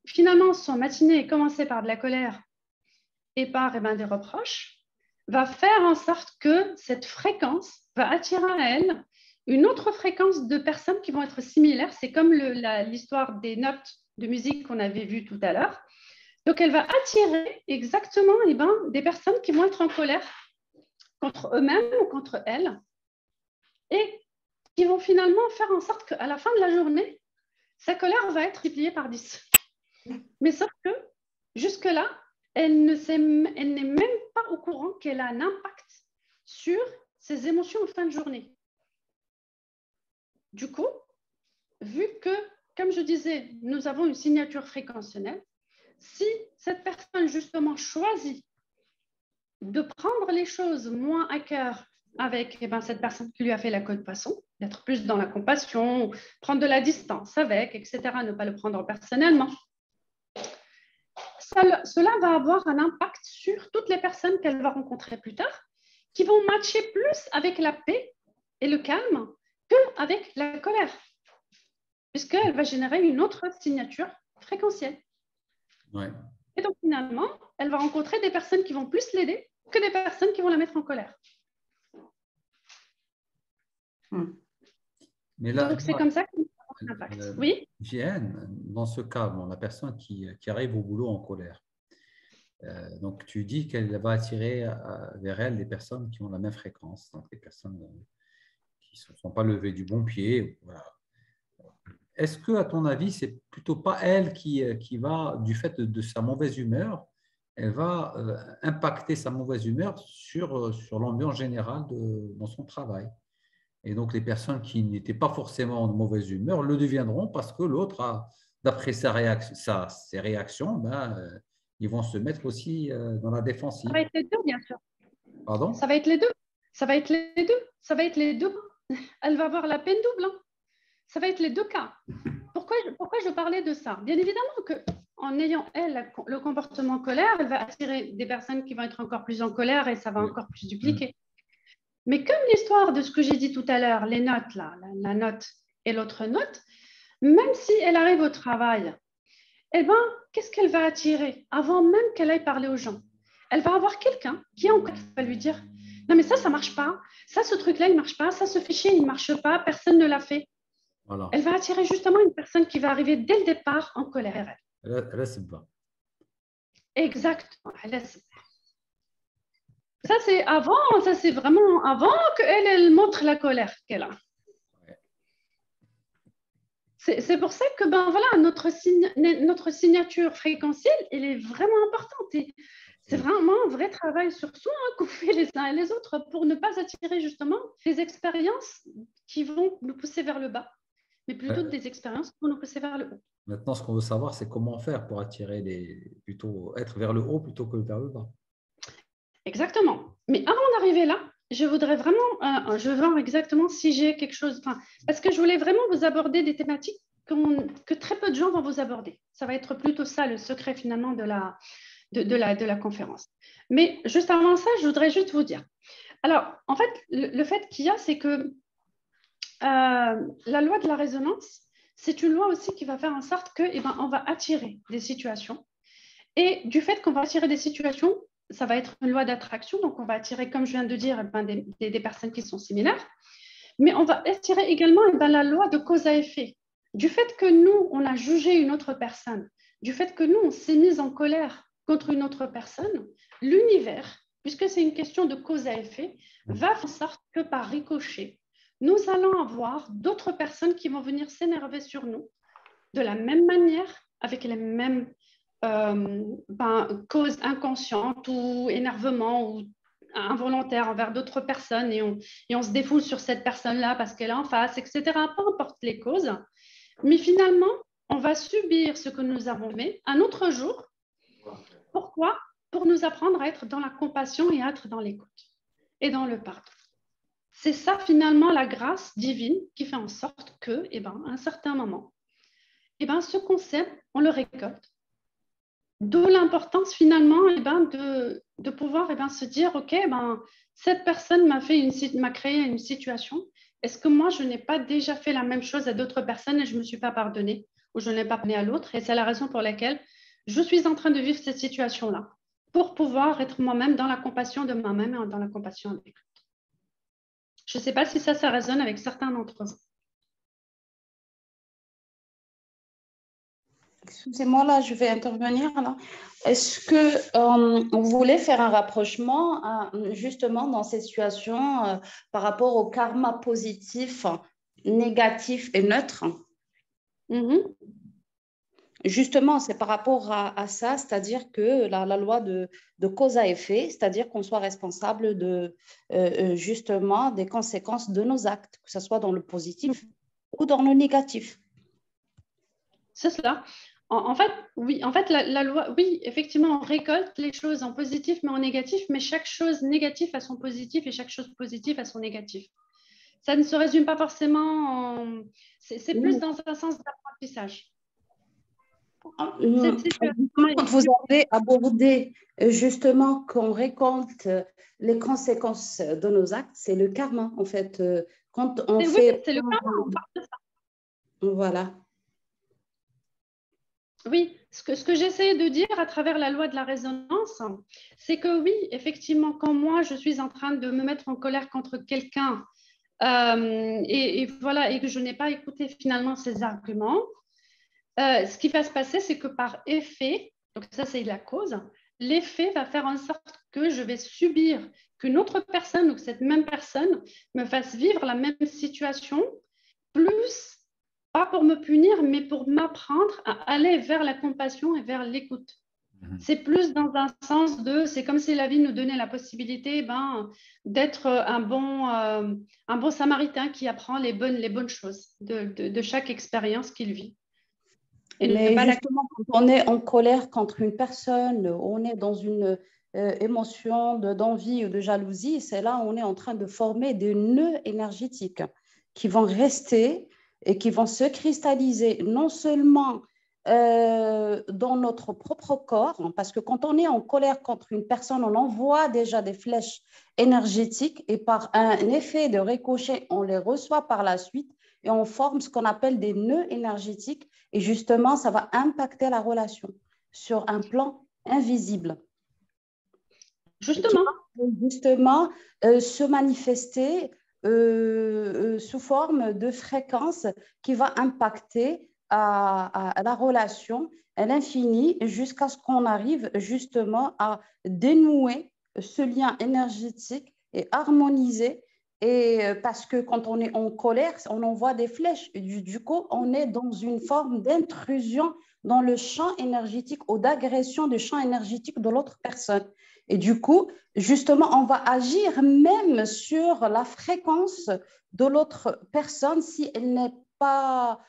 finalement, son matinée est commencée par de la colère et par des reproches, va faire en sorte que cette fréquence va attirer à elle une autre fréquence de personnes qui vont être similaires. C'est comme l'histoire des notes de musique qu'on avait vues tout à l'heure. Donc, elle va attirer exactement des personnes qui vont être en colère contre eux-mêmes ou contre elles et qui vont finalement faire en sorte qu'à la fin de la journée, sa colère va être multipliée par 10. Mais sauf que jusque-là, elle n'est même pas au courant qu'elle a un impact sur ses émotions en fin de journée. Du coup, vu que, comme je disais, nous avons une signature fréquentielle, si cette personne justement choisit de prendre les choses moins à cœur avec cette personne qui lui a fait la queue de poisson, d'être plus dans la compassion, prendre de la distance avec, etc., ne pas le prendre personnellement, cela va avoir un impact sur toutes les personnes qu'elle va rencontrer plus tard, qui vont matcher plus avec la paix et le calme qu'avec la colère, puisqu'elle va générer une autre signature fréquentielle. Ouais. Et donc, finalement, elle va rencontrer des personnes qui vont plus l'aider que des personnes qui vont la mettre en colère. Mais là, donc, c'est comme ça qu'on a un impact. Oui. Jeanne, dans ce cas, la personne qui arrive au boulot en colère, donc tu dis qu'elle va attirer vers elle des personnes qui ont la même fréquence, donc des personnes qui ne sont pas levées du bon pied. Voilà. Est-ce que, à ton avis, c'est plutôt pas elle qui va, du fait de sa mauvaise humeur, elle va impacter sa mauvaise humeur sur l'ambiance générale dans son travail? Et donc, les personnes qui n'étaient pas forcément de mauvaise humeur le deviendront parce que l'autre, d'après ses réactions, ils vont se mettre aussi dans la défensive. Ça va être les deux, bien sûr. Pardon? Ça va être les deux. Ça va être les deux. Ça va être les deux. Elle va avoir la peine double. Hein. Ça va être les deux cas. Pourquoi je parlais de ça? Bien évidemment qu'en ayant, elle, le comportement colère, elle va attirer des personnes qui vont être encore plus en colère et ça va encore plus dupliquer. Mais comme l'histoire de ce que j'ai dit tout à l'heure, les notes, là, la note et l'autre note, même si elle arrive au travail, qu'est-ce qu'elle va attirer avant même qu'elle aille parler aux gens? Elle va avoir quelqu'un qui va lui dire « Non, mais ça ne marche pas. Ça, ce truc-là, il ne marche pas. Ça, ce fichier, il ne marche pas. Personne ne l'a fait. » Voilà. Elle va attirer justement une personne qui va arriver dès le départ en colère. Elle laisse pas. Exactement. Elle laisse pas. Ça, c'est avant, ça, c'est vraiment avant qu'elle montre la colère qu'elle a. C'est pour ça que notre signature fréquentielle, elle est vraiment importante. C'est vraiment un vrai travail sur soi qu'on fait les uns et les autres pour ne pas attirer justement des expériences qui vont nous pousser vers le bas, mais plutôt Ouais. des expériences qui vont nous pousser vers le haut. Maintenant, ce qu'on veut savoir, c'est comment faire pour attirer plutôt être vers le haut plutôt que vers le bas. Exactement. Mais avant d'arriver là, je voudrais vraiment, je veux voir exactement si j'ai quelque chose, parce que je voulais vraiment vous aborder des thématiques que très peu de gens vont vous aborder. Ça va être plutôt ça le secret finalement de la conférence. Mais juste avant ça, je voudrais juste vous dire. Alors, en fait, le fait qu'il y a, c'est que la loi de la résonance, c'est une loi aussi qui va faire en sorte que, on va attirer des situations. Et du fait qu'on va attirer des situations, ça va être une loi d'attraction. Donc, on va attirer, comme je viens de dire, des personnes qui sont similaires. Mais on va attirer également la loi de cause à effet. Du fait que nous, on a jugé une autre personne, du fait que nous, on s'est mis en colère contre une autre personne, l'univers, puisque c'est une question de cause à effet, va faire en sorte que par ricochet, nous allons avoir d'autres personnes qui vont venir s'énerver sur nous de la même manière, avec les mêmes causes inconscientes ou énervement ou involontaire envers d'autres personnes et on se défoule sur cette personne-là parce qu'elle est en face, etc. Peu importe les causes. Mais finalement, on va subir ce que nous avons fait un autre jour. Pourquoi? Pour nous apprendre à être dans la compassion et à être dans l'écoute et dans le pardon. C'est ça finalement la grâce divine qui fait en sorte que, à un certain moment, ce concept, on le récolte. D'où l'importance finalement de pouvoir se dire, OK, cette personne m'a créé une situation. Est-ce que moi, je n'ai pas déjà fait la même chose à d'autres personnes et je ne me suis pas pardonnée ou je n'ai pas pardonné à l'autre? Et c'est la raison pour laquelle je suis en train de vivre cette situation-là pour pouvoir être moi-même dans la compassion de moi-même et dans la compassion avec l'autre. Je ne sais pas si ça résonne avec certains d'entre vous. Excusez-moi, là, je vais intervenir. Là. Est-ce que vous voulez faire un rapprochement justement dans ces situations par rapport au karma positif, négatif et neutre? Justement, c'est par rapport à ça, c'est-à-dire que la loi de cause à effet, c'est-à-dire qu'on soit responsable justement des conséquences de nos actes, que ce soit dans le positif ou dans le négatif. C'est cela. En fait, oui, la loi, oui, effectivement, on récolte les choses en positif mais en négatif, mais chaque chose négative a son positif et chaque chose positive a son négatif. Ça ne se résume pas forcément en... C'est plus dans un sens d'apprentissage. Quand vous avez abordé justement qu'on récolte les conséquences de nos actes, c'est le karma, en fait. Quand on fait... Oui, c'est le karma, on parle de ça. Voilà. Oui, ce que j'essaie de dire à travers la loi de la résonance, c'est que oui, effectivement, quand moi, je suis en train de me mettre en colère contre quelqu'un voilà, et que je n'ai pas écouté finalement ses arguments, ce qui va se passer, c'est que par effet, donc ça c'est la cause, l'effet va faire en sorte que je vais subir qu'une autre personne ou que cette même personne me fasse vivre la même situation, plus pas pour me punir, mais pour m'apprendre à aller vers la compassion et vers l'écoute. C'est plus dans un sens c'est comme si la vie nous donnait la possibilité d'être un bon samaritain qui apprend les bonnes choses de chaque expérience qu'il vit. Mais justement, quand on est en colère contre une personne, on est dans une émotion d'envie ou de jalousie, c'est là où on est en train de former des nœuds énergétiques qui vont rester et qui vont se cristalliser non seulement dans notre propre corps, parce que quand on est en colère contre une personne, on envoie déjà des flèches énergétiques et par un effet de ricochet, on les reçoit par la suite et on forme ce qu'on appelle des nœuds énergétiques et justement, ça va impacter la relation sur un plan invisible. Justement. Se manifester sous forme de fréquence qui va impacter à la relation, à l'infini, jusqu'à ce qu'on arrive justement à dénouer ce lien énergétique et harmoniser Et parce que quand on est en colère, on envoie des flèches. Et du coup, on est dans une forme d'intrusion dans le champ énergétique ou d'agression du champ énergétique de l'autre personne. Et du coup, justement, on va agir même sur la fréquence de l'autre personne si elle n'est pas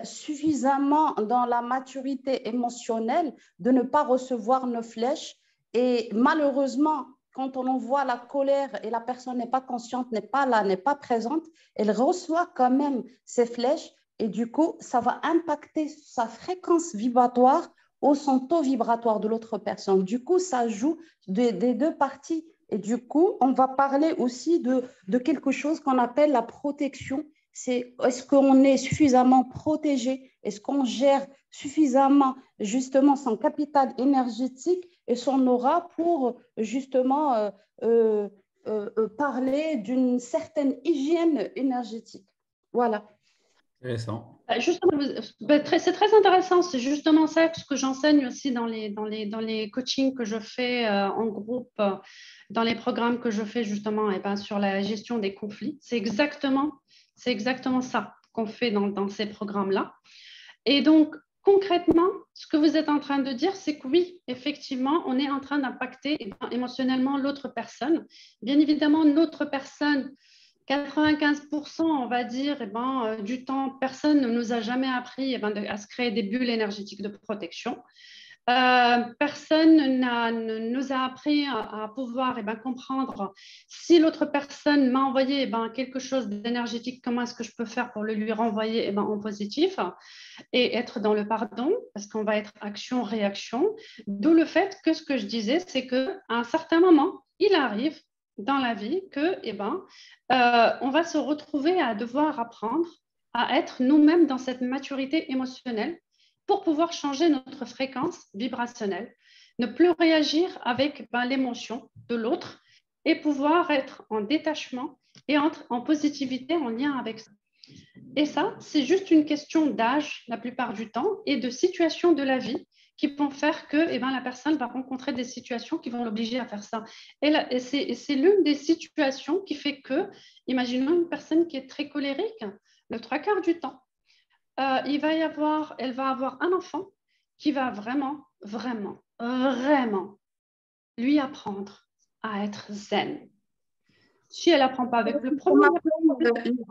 suffisamment dans la maturité émotionnelle de ne pas recevoir nos flèches. Et malheureusement, quand on envoie la colère et la personne n'est pas consciente, n'est pas là, n'est pas présente, elle reçoit quand même ces flèches et du coup, ça va impacter sa fréquence vibratoire ou son taux vibratoire de l'autre personne. Du coup, ça joue des deux parties. Et du coup, on va parler aussi de quelque chose qu'on appelle la protection. C'est est-ce qu'on est suffisamment protégé? Est-ce qu'on gère suffisamment justement son capital énergétique et son aura pour justement parler d'une certaine hygiène énergétique. Voilà. Intéressant. Justement, c'est très intéressant. C'est justement ça ce que j'enseigne aussi dans les coachings que je fais en groupe, dans les programmes que je fais justement sur la gestion des conflits. C'est exactement ça qu'on fait dans ces programmes-là. Et donc, concrètement, ce que vous êtes en train de dire, c'est que oui, effectivement, on est en train d'impacter émotionnellement l'autre personne. Bien évidemment, notre personne, 95%, on va dire, du temps, personne ne nous a jamais appris à se créer des bulles énergétiques de protection. Personne ne nous a appris à pouvoir comprendre si l'autre personne m'a envoyé quelque chose d'énergétique, comment est-ce que je peux faire pour le lui renvoyer en positif et être dans le pardon, parce qu'on va être action-réaction. D'où le fait que ce que je disais, c'est qu'à un certain moment, il arrive dans la vie que on va se retrouver à devoir apprendre à être nous-mêmes dans cette maturité émotionnelle pour pouvoir changer notre fréquence vibrationnelle, ne plus réagir avec l'émotion de l'autre et pouvoir être en détachement et en positivité en lien avec ça. Et ça, c'est juste une question d'âge la plupart du temps et de situation de la vie qui vont faire que la personne va rencontrer des situations qui vont l'obliger à faire ça. Et c'est l'une des situations qui fait que, imaginons une personne qui est très colérique, le 3/4 du temps, elle va avoir un enfant qui va vraiment lui apprendre à être zen. Si elle n'apprend pas avec le premier...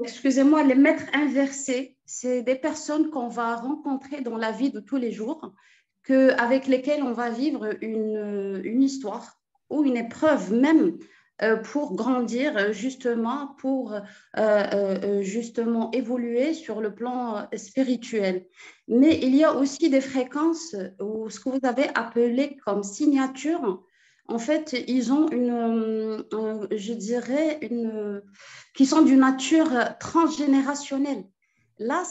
Excusez-moi, les maîtres inversés, c'est des personnes qu'on va rencontrer dans la vie de tous les jours, avec lesquelles on va vivre une histoire ou une épreuve même pour grandir, justement, pour justement évoluer sur le plan spirituel. Mais il y a aussi des fréquences ou ce que vous avez appelé comme signature. En fait, ils ont je dirais, qui sont d'une nature transgénérationnelle. Là,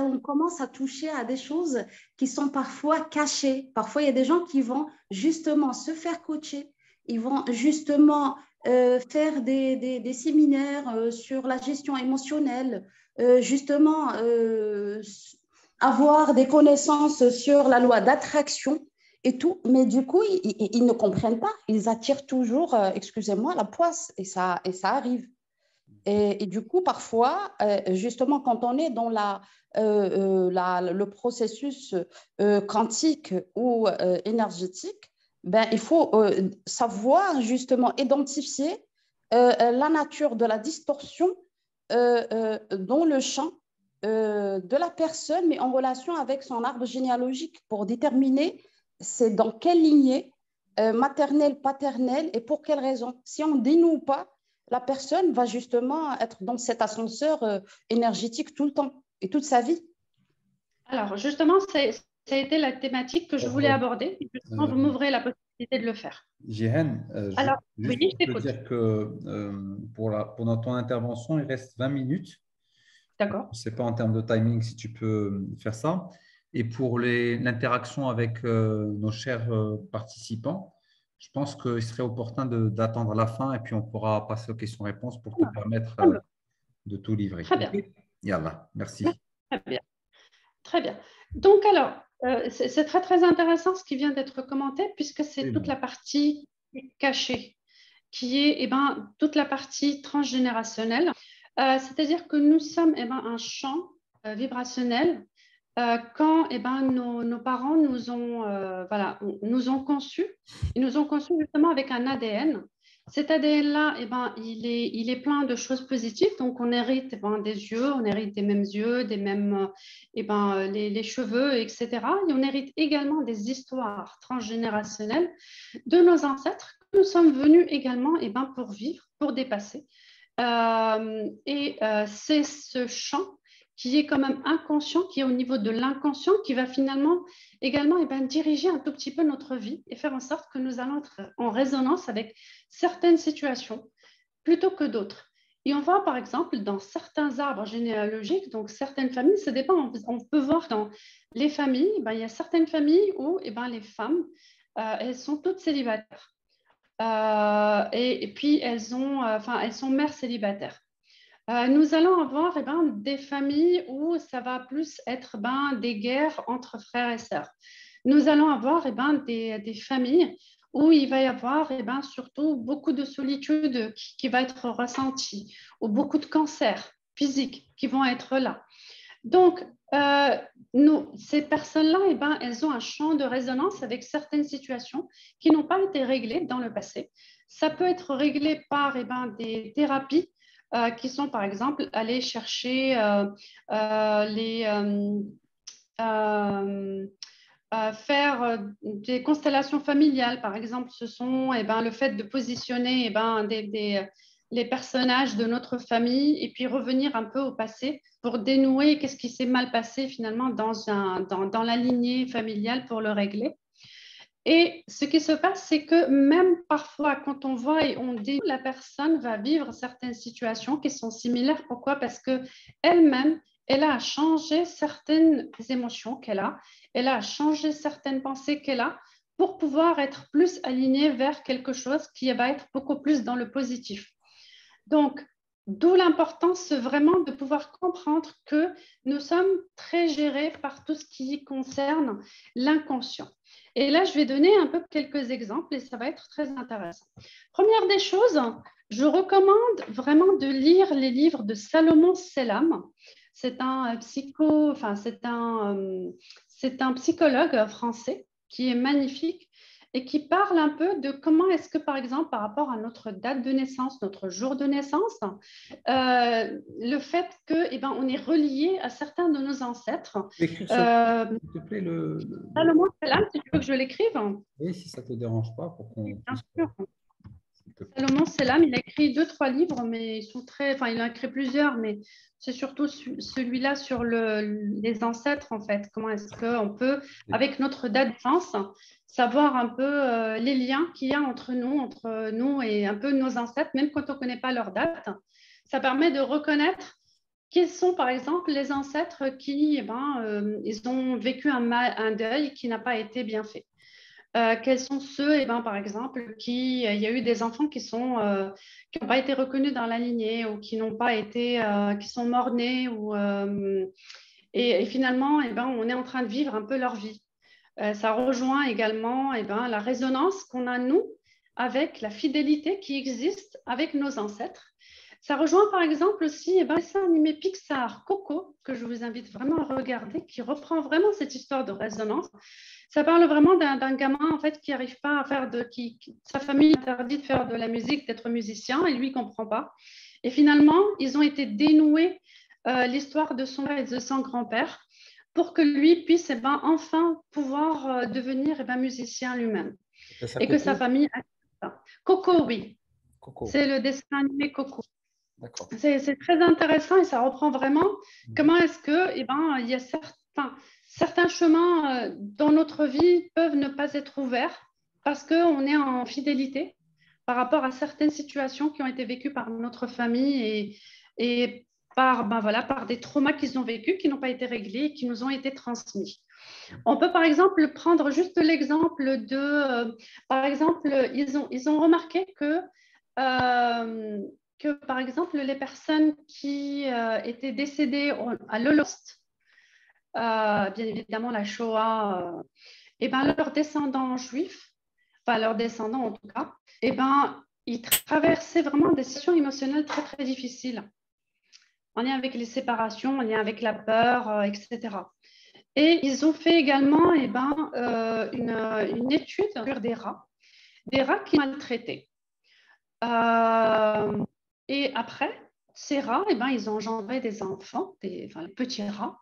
on commence à toucher à des choses qui sont parfois cachées. Parfois, il y a des gens qui vont justement se faire coacher. Ils vont justement faire des séminaires sur la gestion émotionnelle, justement avoir des connaissances sur la loi d'attraction et tout. Mais du coup, ils ne comprennent pas. Ils attirent toujours, excusez-moi, la poisse et ça arrive. Et du coup, parfois, justement, quand on est dans le processus quantique ou énergétique, il faut savoir justement identifier la nature de la distorsion dans le champ de la personne, mais en relation avec son arbre généalogique pour déterminer c'est dans quelle lignée, maternelle, paternelle, et pour quelle raison. Si on ne dénoue pas, la personne va justement être dans cet ascenseur énergétique tout le temps et toute sa vie. Alors, justement, ça a été la thématique que je voulais aborder. Justement, vous m'ouvrez la possibilité de le faire. Jihen, alors, juste oui, je pour te dire que pour ton intervention, il reste 20 minutes. D'accord. Je ne sais pas en termes de timing si tu peux faire ça. Et pour l'interaction avec nos chers participants, je pense qu'il serait opportun d'attendre la fin et puis on pourra passer aux questions-réponses pour te permettre de tout livrer. Très bien. Yallah, merci. Très bien. Très bien. Donc, alors, c'est très, très intéressant ce qui vient d'être commenté puisque c'est toute la partie cachée qui est toute la partie transgénérationnelle. C'est-à-dire que nous sommes un champ vibrationnel quand nos parents nous ont conçus. Ils nous ont conçus justement avec un ADN. Cet ADN-là, il est plein de choses positives. Donc, on hérite des yeux, on hérite des mêmes yeux, des mêmes les cheveux, etc. Et on hérite également des histoires transgénérationnelles de nos ancêtres que nous sommes venus également pour vivre, pour dépasser. C'est ce champ qui est quand même inconscient, qui est au niveau de l'inconscient, qui va finalement également diriger un tout petit peu notre vie et faire en sorte que nous allons être en résonance avec certaines situations plutôt que d'autres. Et on voit par exemple dans certains arbres généalogiques, donc certaines familles, ça dépend, on peut voir dans les familles, il y a certaines familles où les femmes, elles sont toutes célibataires. Et puis elles sont mères célibataires. Nous allons avoir des familles où ça va plus être des guerres entre frères et sœurs. Nous allons avoir des familles où il va y avoir surtout beaucoup de solitude qui va être ressentie, ou beaucoup de cancers physiques qui vont être là. Donc, ces personnes-là, elles ont un champ de résonance avec certaines situations qui n'ont pas été réglées dans le passé. Ça peut être réglé par des thérapies qui sont, par exemple, aller chercher faire des constellations familiales, par exemple. Ce sont le fait de positionner les personnages de notre famille et puis revenir un peu au passé pour dénouer qu'est-ce qui s'est mal passé finalement dans la lignée familiale pour le régler. Et ce qui se passe, c'est que même parfois, quand on voit et on dit la personne va vivre certaines situations qui sont similaires. Pourquoi? Parce qu'elle-même, elle a changé certaines émotions qu'elle a, elle a changé certaines pensées qu'elle a pour pouvoir être plus alignée vers quelque chose qui va être beaucoup plus dans le positif. Donc, d'où l'importance vraiment de pouvoir comprendre que nous sommes très gérés par tout ce qui concerne l'inconscient. Et là, je vais donner un peu quelques exemples et ça va être très intéressant. Première des choses, je recommande vraiment de lire les livres de Salomon Selam. C'est un psychologue français qui est magnifique et qui parle un peu de comment est-ce que, par exemple, par rapport à notre date de naissance, notre jour de naissance, le fait que, on est relié à certains de nos ancêtres. Écrire ça, s'il te plaît, Salomon Selam, si tu veux que je l'écrive. Oui, si ça ne te dérange pas, pour qu'on Bien puisse... sûr. Salomon Selam, il a écrit 2-3 livres, mais ils sont très... Enfin, il a écrit plusieurs, mais c'est surtout celui-là sur les ancêtres, en fait. Comment est-ce qu'on peut, avec notre date de naissance, savoir un peu les liens qu'il y a entre nous et un peu nos ancêtres, même quand on ne connaît pas leur date. Ça permet de reconnaître quels sont, par exemple, les ancêtres qui, ils ont vécu un deuil qui n'a pas été bien fait. Quels sont ceux, par exemple, il y a eu des enfants qui n'ont pas été reconnus dans la lignée ou qui n'ont pas été, qui sont morts-nés et finalement, on est en train de vivre un peu leur vie. Ça rejoint également la résonance qu'on a, nous, avec la fidélité qui existe avec nos ancêtres. Ça rejoint par exemple aussi le dessin animé Pixar Coco, que je vous invite vraiment à regarder, qui reprend vraiment cette histoire de résonance. Ça parle vraiment d'un gamin en fait qui n'arrive pas à faire sa famille interdit de faire de la musique, d'être musicien, et lui ne comprend pas. Et finalement, ils ont été dénoués l'histoire de son père et de son grand-père pour que lui puisse enfin pouvoir devenir musicien lui-même. Et que sa famille accepte ça. Coco, oui. Coco. C'est le dessin animé Coco. C'est très intéressant et ça reprend vraiment comment est-ce que il y a certains chemins dans notre vie peuvent ne pas être ouverts parce qu'on est en fidélité par rapport à certaines situations qui ont été vécues par notre famille et par des traumas qu'ils ont vécus, qui n'ont pas été réglés et qui nous ont été transmis. On peut par exemple prendre juste l'exemple de, par exemple, ils ont remarqué que par exemple, les personnes qui étaient décédées à l'Holocauste, bien évidemment la Shoah, leurs descendants juifs, enfin leurs descendants en tout cas, ils traversaient vraiment des situations émotionnelles très, très difficiles, en lien avec les séparations, en lien avec la peur, etc. Et ils ont fait également une étude sur des rats qui maltraitaient. Et après, ces rats, ils ont engendré des enfants, les petits rats.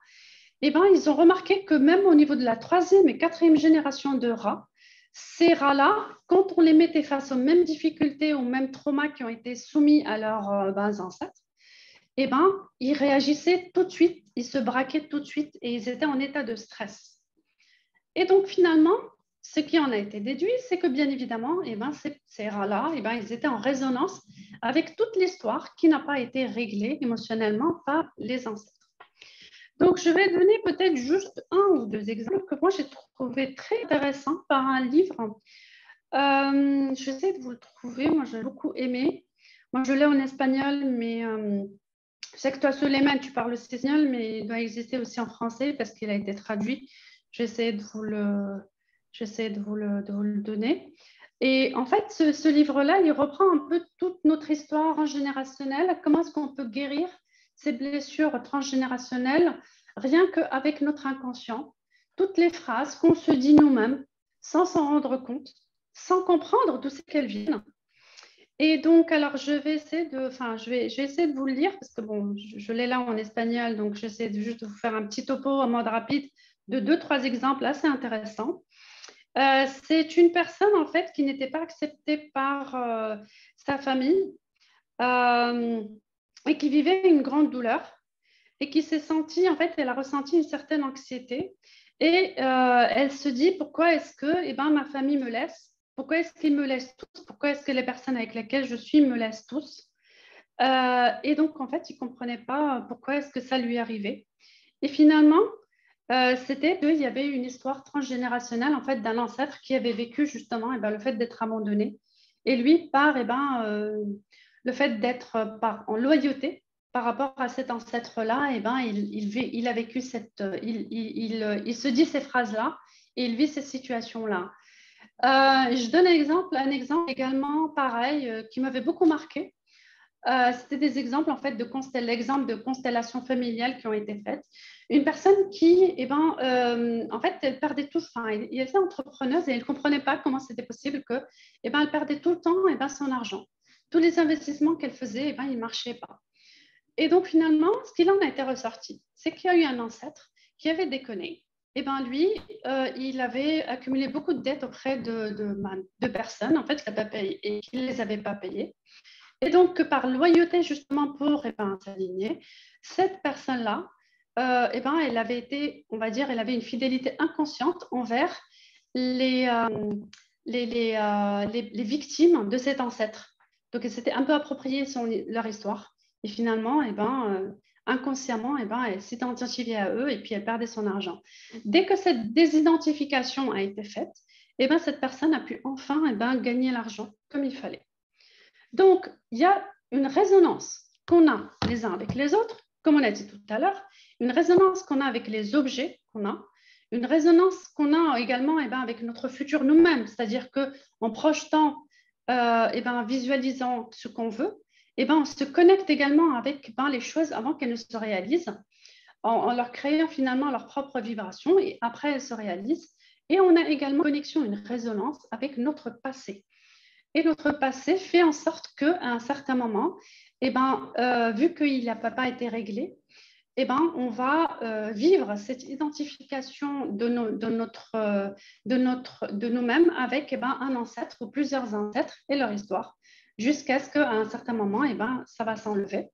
Ils ont remarqué que même au niveau de la 3e et 4e génération de rats, ces rats-là, quand on les mettait face aux mêmes difficultés, aux mêmes traumas qui ont été soumis à leurs ancêtres, ils réagissaient tout de suite, ils se braquaient tout de suite et ils étaient en état de stress. Et donc, finalement, ce qui en a été déduit, c'est que bien évidemment, ces rats-là, ils étaient en résonance avec toute l'histoire qui n'a pas été réglée émotionnellement par les ancêtres. Donc, je vais donner peut-être juste 1 ou 2 exemples que moi, j'ai trouvé très intéressants par un livre. J'essaie de vous le trouver. Moi, j'ai beaucoup aimé. Moi, je l'ai en espagnol, mais je sais que toi, Souleymane, tu parles espagnol, mais il doit exister aussi en français parce qu'il a été traduit. J'essaie de vous le donner. Et en fait, ce livre-là, il reprend un peu toute notre histoire transgénérationnelle. Comment est-ce qu'on peut guérir ces blessures transgénérationnelles rien qu'avec notre inconscient, toutes les phrases qu'on se dit nous-mêmes sans s'en rendre compte, sans comprendre d'où c'est qu'elles viennent. Et donc, alors, je vais essayer de vous le lire parce que bon, je l'ai là en espagnol, donc j'essaie juste de vous faire un petit topo en mode rapide de 2-3 exemples assez intéressants. C'est une personne en fait qui n'était pas acceptée par sa famille et qui vivait une grande douleur et qui s'est sentie, en fait, elle a ressenti une certaine anxiété et elle se dit pourquoi est-ce que ma famille me laisse? Pourquoi est-ce qu'ils me laissent tous? Pourquoi est-ce que les personnes avec lesquelles je suis me laissent tous? Et donc, en fait, il ne comprenait pas pourquoi est-ce que ça lui arrivait. Et finalement, c'était qu'il y avait une histoire transgénérationnelle en fait, d'un ancêtre qui avait vécu justement le fait d'être abandonné. Et lui, par le fait d'être en loyauté par rapport à cet ancêtre-là, il a vécu il se dit ces phrases-là et il vit ces situations-là. Je donne un exemple également pareil qui m'avait beaucoup marqué. C'était des exemples en fait l'exemple de constellations familiales qui ont été faites. Une personne qui, en fait, elle perdait tout. Elle était entrepreneuse et elle ne comprenait pas comment c'était possible que, elle perdait tout le temps son argent. Tous les investissements qu'elle faisait, ils ne marchaient pas. Et donc finalement, ce qu'il en a été ressorti, c'est qu'il y a eu un ancêtre qui avait déconné. Lui, il avait accumulé beaucoup de dettes auprès de personnes en fait, et qui ne les avait pas payées. Et donc, par loyauté, justement, pour s'aligner, cette personne-là, elle avait été, on va dire, elle avait une fidélité inconsciente envers les victimes de cet ancêtre. Donc, elle s'était un peu approprié leur histoire. Et finalement, inconsciemment, elle s'identifiait à eux et puis elle perdait son argent. Dès que cette désidentification a été faite, cette personne a pu enfin gagner l'argent comme il fallait. Donc, il y a une résonance qu'on a les uns avec les autres, comme on a dit tout à l'heure, une résonance qu'on a avec les objets qu'on a, une résonance qu'on a également avec notre futur nous-mêmes, c'est-à-dire qu'en projetant, visualisant ce qu'on veut, on se connecte également avec les choses avant qu'elles ne se réalisent, en leur créant finalement leur propre vibration et après elles se réalisent. Et on a également une connexion, une résonance avec notre passé. Et notre passé fait en sorte qu'à un certain moment, vu qu'il n'a pas été réglé, on va vivre cette identification de nous-mêmes avec un ancêtre ou plusieurs ancêtres et leur histoire, jusqu'à ce qu'à un certain moment, ça va s'enlever.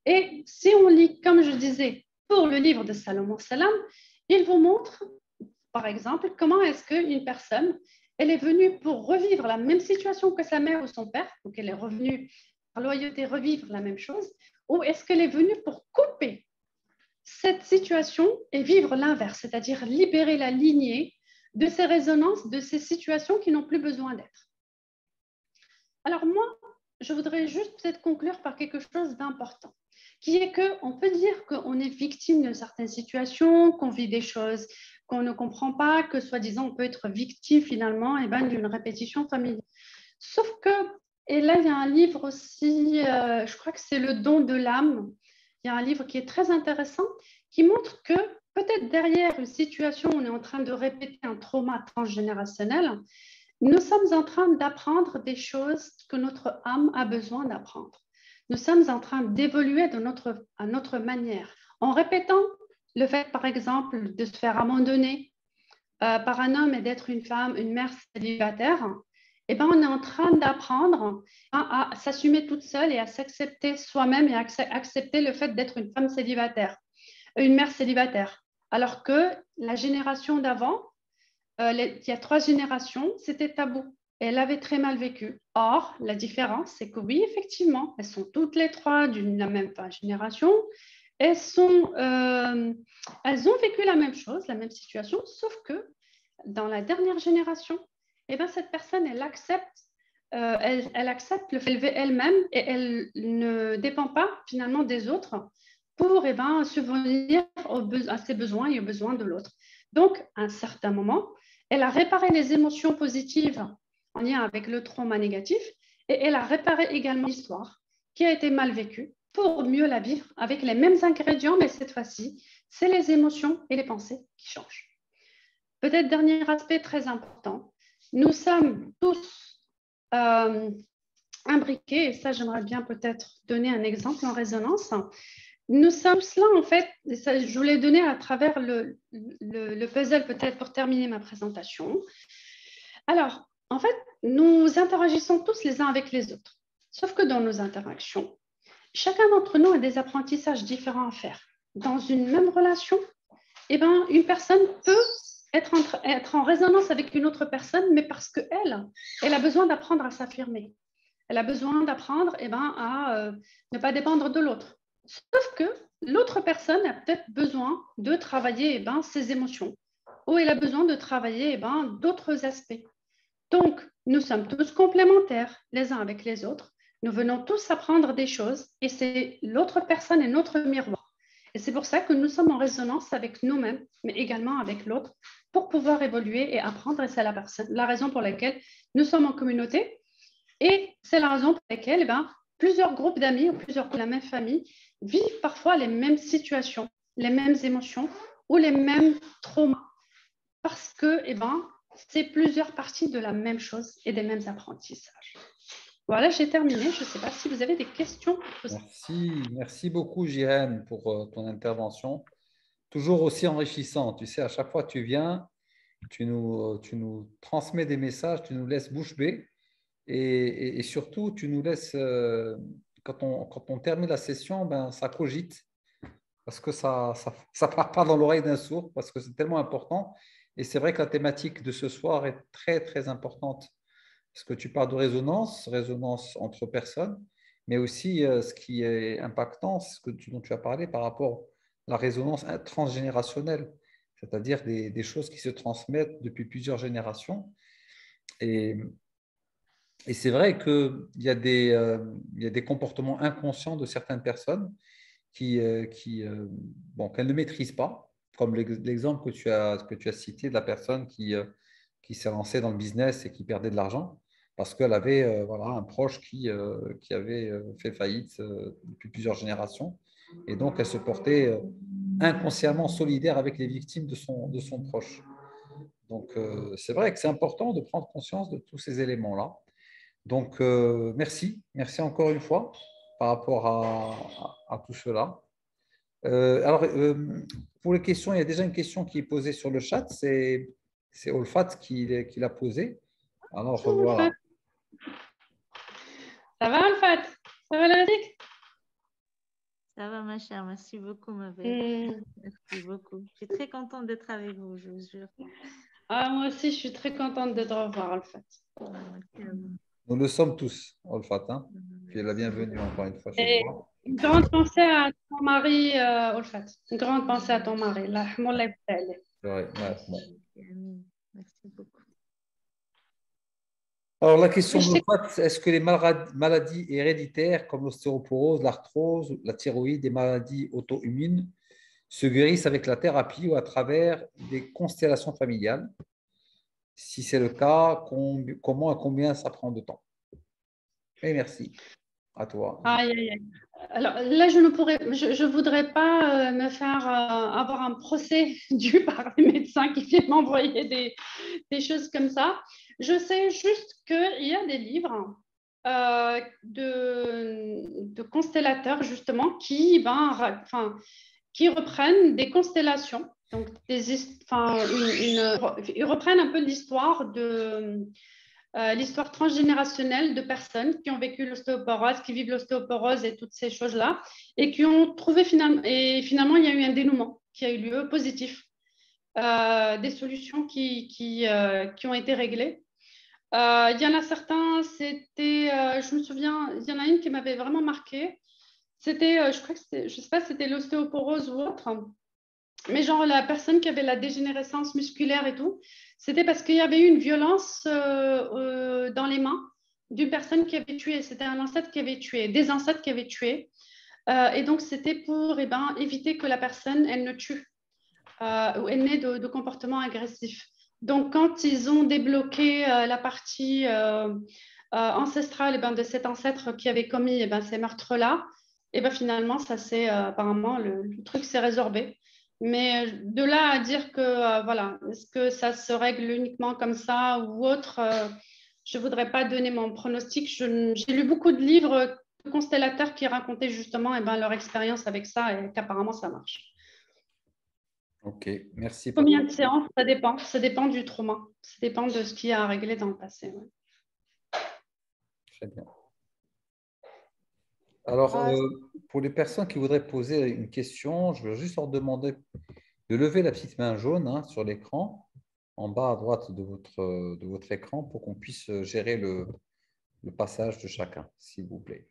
Et si on lit, comme je disais, pour le livre de Salomon Salam, il vous montre, par exemple, comment est-ce qu'une personne elle est venue pour revivre la même situation que sa mère ou son père, donc elle est revenue par loyauté revivre la même chose, ou est-ce qu'elle est venue pour couper cette situation et vivre l'inverse, c'est-à-dire libérer la lignée de ces résonances, de ces situations qui n'ont plus besoin d'être. Alors moi, je voudrais juste peut-être conclure par quelque chose d'important, qui est qu'on peut dire qu'on est victime de certaines situations, qu'on vit des choses qu'on ne comprend pas, que soi-disant on peut être victime finalement d'une répétition familiale. Sauf que, Et là, il y a un livre aussi, je crois que c'est Le don de l'âme. Il y a un livre qui est très intéressant qui montre que peut-être derrière une situation où on est en train de répéter un trauma transgénérationnel, nous sommes en train d'apprendre des choses que notre âme a besoin d'apprendre. Nous sommes en train d'évoluer à notre manière. En répétant le fait, par exemple, de se faire abandonner par un homme et d'être une femme, une mère célibataire, eh ben, on est en train d'apprendre à s'assumer toute seule et à s'accepter soi-même et à accepter le fait d'être une femme célibataire, une mère célibataire. Alors que la génération d'avant, il y a 3 générations, c'était tabou. Et elle avait très mal vécu. Or, la différence, c'est que oui, effectivement, elles sont toutes les 3 la même génération. Elles ont vécu la même chose, la même situation, sauf que dans la dernière génération, eh ben, cette personne, elle accepte le fait d'élever elle-même et elle ne dépend pas finalement des autres pour subvenir à ses besoins et aux besoins de l'autre. Donc, à un certain moment, elle a réparé les émotions positives en lien avec le trauma négatif et elle a réparé également l'histoire qui a été mal vécue pour mieux la vivre avec les mêmes ingrédients, mais cette fois-ci, c'est les émotions et les pensées qui changent. Peut-être dernier aspect très important, nous sommes tous imbriqués, et ça j'aimerais bien peut-être donner un exemple en résonance. Nous sommes là en fait, et ça, je voulais donner à travers le puzzle peut-être pour terminer ma présentation. Alors, en fait, nous interagissons tous les uns avec les autres, sauf que dans nos interactions, chacun d'entre nous a des apprentissages différents à faire. Dans une même relation, eh ben, une personne peut être en résonance avec une autre personne, mais parce qu'elle a besoin d'apprendre à s'affirmer. Elle a besoin d'apprendre à ne pas dépendre de l'autre. Sauf que l'autre personne a peut-être besoin de travailler ses émotions, ou elle a besoin de travailler d'autres aspects. Donc, nous sommes tous complémentaires les uns avec les autres. Nous venons tous apprendre des choses et c'est l'autre personne et notre miroir. Et c'est pour ça que nous sommes en résonance avec nous-mêmes, mais également avec l'autre, pour pouvoir évoluer et apprendre. Et c'est la raison pour laquelle nous sommes en communauté. Et c'est la raison pour laquelle plusieurs groupes d'amis ou plusieurs groupes de la même famille vivent parfois les mêmes situations, les mêmes émotions ou les mêmes traumas. Parce que c'est plusieurs parties de la même chose et des mêmes apprentissages. Voilà, j'ai terminé. Je ne sais pas si vous avez des questions. Merci beaucoup, Jirène, pour ton intervention. Toujours aussi enrichissant. Tu sais, à chaque fois que tu viens, tu nous transmets des messages, tu nous laisses bouche bée et surtout, tu nous laisses, quand on termine la session, ça cogite parce que ça part pas dans l'oreille d'un sourd parce que c'est tellement important. Et c'est vrai que la thématique de ce soir est très, très importante parce que tu parles de résonance entre personnes, mais aussi ce qui est impactant, c'est dont tu as parlé par rapport à la résonance transgénérationnelle, c'est-à-dire des choses qui se transmettent depuis plusieurs générations. Et c'est vrai qu'il y a des comportements inconscients de certaines personnes qu'elles ne maîtrisent pas, comme l'exemple que tu as cité de la personne qui s'est lancée dans le business et qui perdait de l'argent parce qu'elle avait un proche qui avait fait faillite depuis plusieurs générations. Et donc, elle se portait inconsciemment solidaire avec les victimes de son proche. Donc, c'est vrai que c'est important de prendre conscience de tous ces éléments-là. Donc, merci encore une fois par rapport à tout cela. Alors, pour les questions, il y a déjà une question qui est posée sur le chat. C'est Olfat qui l'a posée. Alors, voilà. Ça va, Olfat? Ça va, Ladik? Ça va, ma chère. Merci beaucoup, ma belle. Merci beaucoup. Je suis très contente d'être avec vous, je vous jure. Moi aussi, je suis très contente de te revoir, Olfat. Nous le sommes tous, Olfat. Puis la bienvenue encore une fois chez toi. Une grande pensée à ton mari, Olfat. Une grande pensée à ton mari. Merci beaucoup. Alors, la question de Olfat, est-ce que les maladies héréditaires comme l'ostéoporose, l'arthrose, la thyroïde, des maladies auto-immunes se guérissent avec la thérapie ou à travers des constellations familiales? Si c'est le cas, comment et combien ça prend de temps? Et merci à toi. Aïe, aïe, aïe. Alors là, je voudrais pas me faire avoir un procès dû par les médecins qui viennent m'envoyer des choses comme ça. Je sais juste qu'il y a des livres de constellateurs justement qui reprennent des constellations. Donc, ils reprennent un peu l'histoire l'histoire transgénérationnelle de personnes qui ont vécu l'ostéoporose, qui vivent l'ostéoporose et toutes ces choses-là, et qui ont trouvé finalement, il y a eu un dénouement qui a eu lieu positif, des solutions qui ont été réglées. Il y en a certains, je me souviens, il y en a une qui m'avait vraiment marquée. C'était, je crois que je sais pas si c'était l'ostéoporose ou autre, mais genre la personne qui avait la dégénérescence musculaire et tout, c'était parce qu'il y avait eu une violence dans les mains d'une personne qui avait tué. C'était un ancêtre qui avait tué, des ancêtres qui avaient tué. Et donc, c'était pour éviter que la personne, elle ne tue ou elle n'ait de comportement agressif. Donc, quand ils ont débloqué la partie ancestrale de cet ancêtre qui avait commis ces meurtres-là, et finalement, ça s'est apparemment, le truc s'est résorbé. Mais de là à dire que, voilà, est-ce que ça se règle uniquement comme ça ou autre, je ne voudrais pas donner mon pronostic. J'ai lu beaucoup de livres de constellateurs qui racontaient justement leur expérience avec ça et qu'apparemment ça marche. Ok, merci. Combien de séances? Ça dépend. Ça dépend du trauma. Ça dépend de ce qu'il y a à régler dans le passé. Ouais. Très bien. Alors, pour les personnes qui voudraient poser une question, je veux juste leur demander de lever la petite main jaune sur l'écran, en bas à droite de votre écran, pour qu'on puisse gérer le passage de chacun, s'il vous plaît.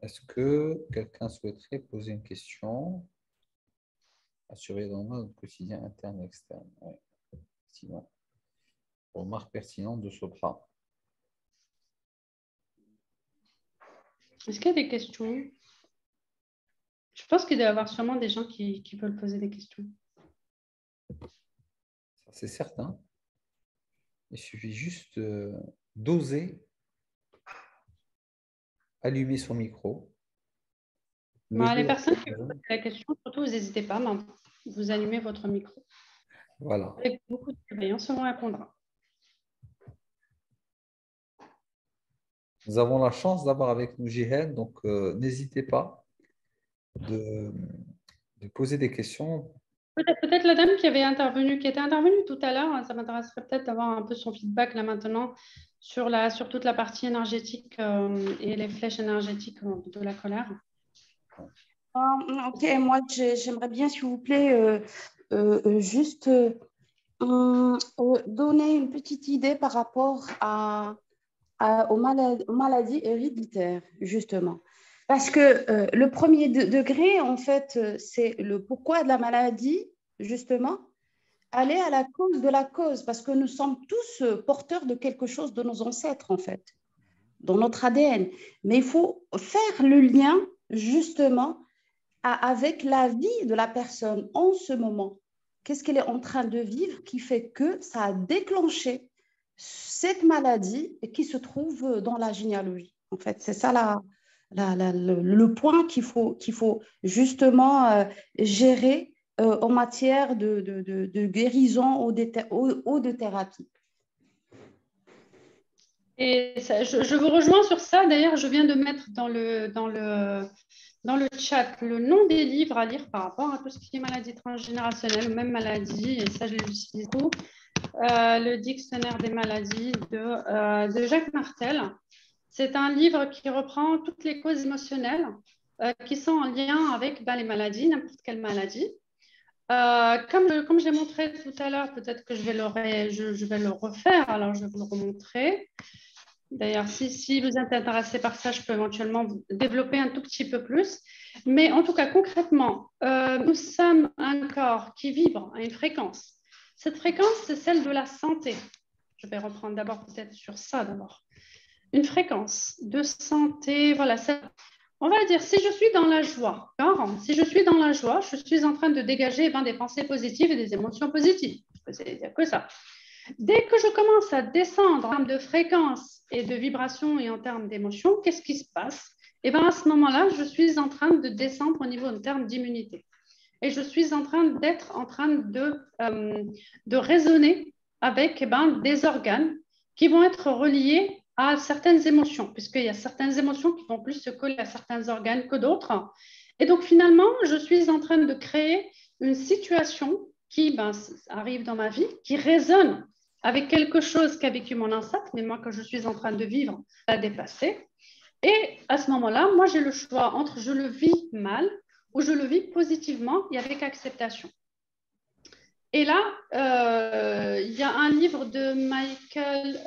Est-ce que quelqu'un souhaiterait poser une question? Assurer dans notre quotidien interne et externe. Oui. Sinon, remarque pertinente de Sopra. Est-ce qu'il y a des questions? Je pense qu'il doit y avoir sûrement des gens qui veulent poser des questions. Ça, c'est certain. Il suffit juste d'oser allumer son micro. Les personnes qui vous posent la question, surtout, vous n'hésitez pas, vous allumez votre micro. Voilà. Avec beaucoup de bienveillance, on répondra. Nous avons la chance d'avoir avec nous Jihen, donc n'hésitez pas de poser des questions. Peut-être la dame qui était intervenue tout à l'heure, ça m'intéresserait peut-être d'avoir un peu son feedback là maintenant sur toute la partie énergétique et les flèches énergétiques de la colère. Ok, moi j'aimerais bien, s'il vous plaît, juste donner une petite idée par rapport aux maladies héréditaires, justement. Parce que le premier degré, en fait, c'est le pourquoi de la maladie, justement, aller à la cause de la cause, parce que nous sommes tous porteurs de quelque chose de nos ancêtres, en fait, dans notre ADN. Mais il faut faire le lien, justement, avec la vie de la personne en ce moment. Qu'est-ce qu'elle est en train de vivre qui fait que ça a déclenché cette maladie qui se trouve dans la généalogie. En fait, c'est ça le point qu'il faut justement gérer en matière de guérison ou de thérapie. Et ça, je vous rejoins sur ça. D'ailleurs, je viens de mettre dans le chat le nom des livres à lire par rapport à tout ce qui est maladie transgénérationnelle ou même maladie. Et ça, je l'utilise beaucoup. Le dictionnaire des maladies de Jacques Martel. C'est un livre qui reprend toutes les causes émotionnelles qui sont en lien avec les maladies, n'importe quelle maladie. Comme j'ai montré tout à l'heure, peut-être que je vais le refaire, alors je vais vous le remontrer. D'ailleurs, si vous êtes intéressé par ça, je peux éventuellement vous développer un tout petit peu plus. Mais en tout cas, concrètement, nous sommes un corps qui vibre à une fréquence. Cette fréquence, c'est celle de la santé. Je vais reprendre d'abord peut-être sur ça d'abord. une fréquence de santé. Voilà, on va dire, si je suis dans la joie, si je suis dans la joie, je suis en train de dégager des pensées positives et des émotions positives. C'est dire que ça. Dès que je commence à descendre en termes de fréquence et de vibration et en termes d'émotion, qu'est-ce qui se passe? Et bien à ce moment-là, je suis en train de descendre au niveau en termes d'immunité. Et je suis en train de raisonner avec des organes qui vont être reliés à certaines émotions, puisqu'il y a certaines émotions qui vont plus se coller à certains organes que d'autres. Et donc finalement, je suis en train de créer une situation qui arrive dans ma vie, qui résonne avec quelque chose qu'a vécu mon ancêtre, mais moi, que je suis en train de vivre, à dépasser. Et à ce moment-là, moi, j'ai le choix entre je le vis mal ou je le vis positivement et avec acceptation. Et là, il y a un livre de Michael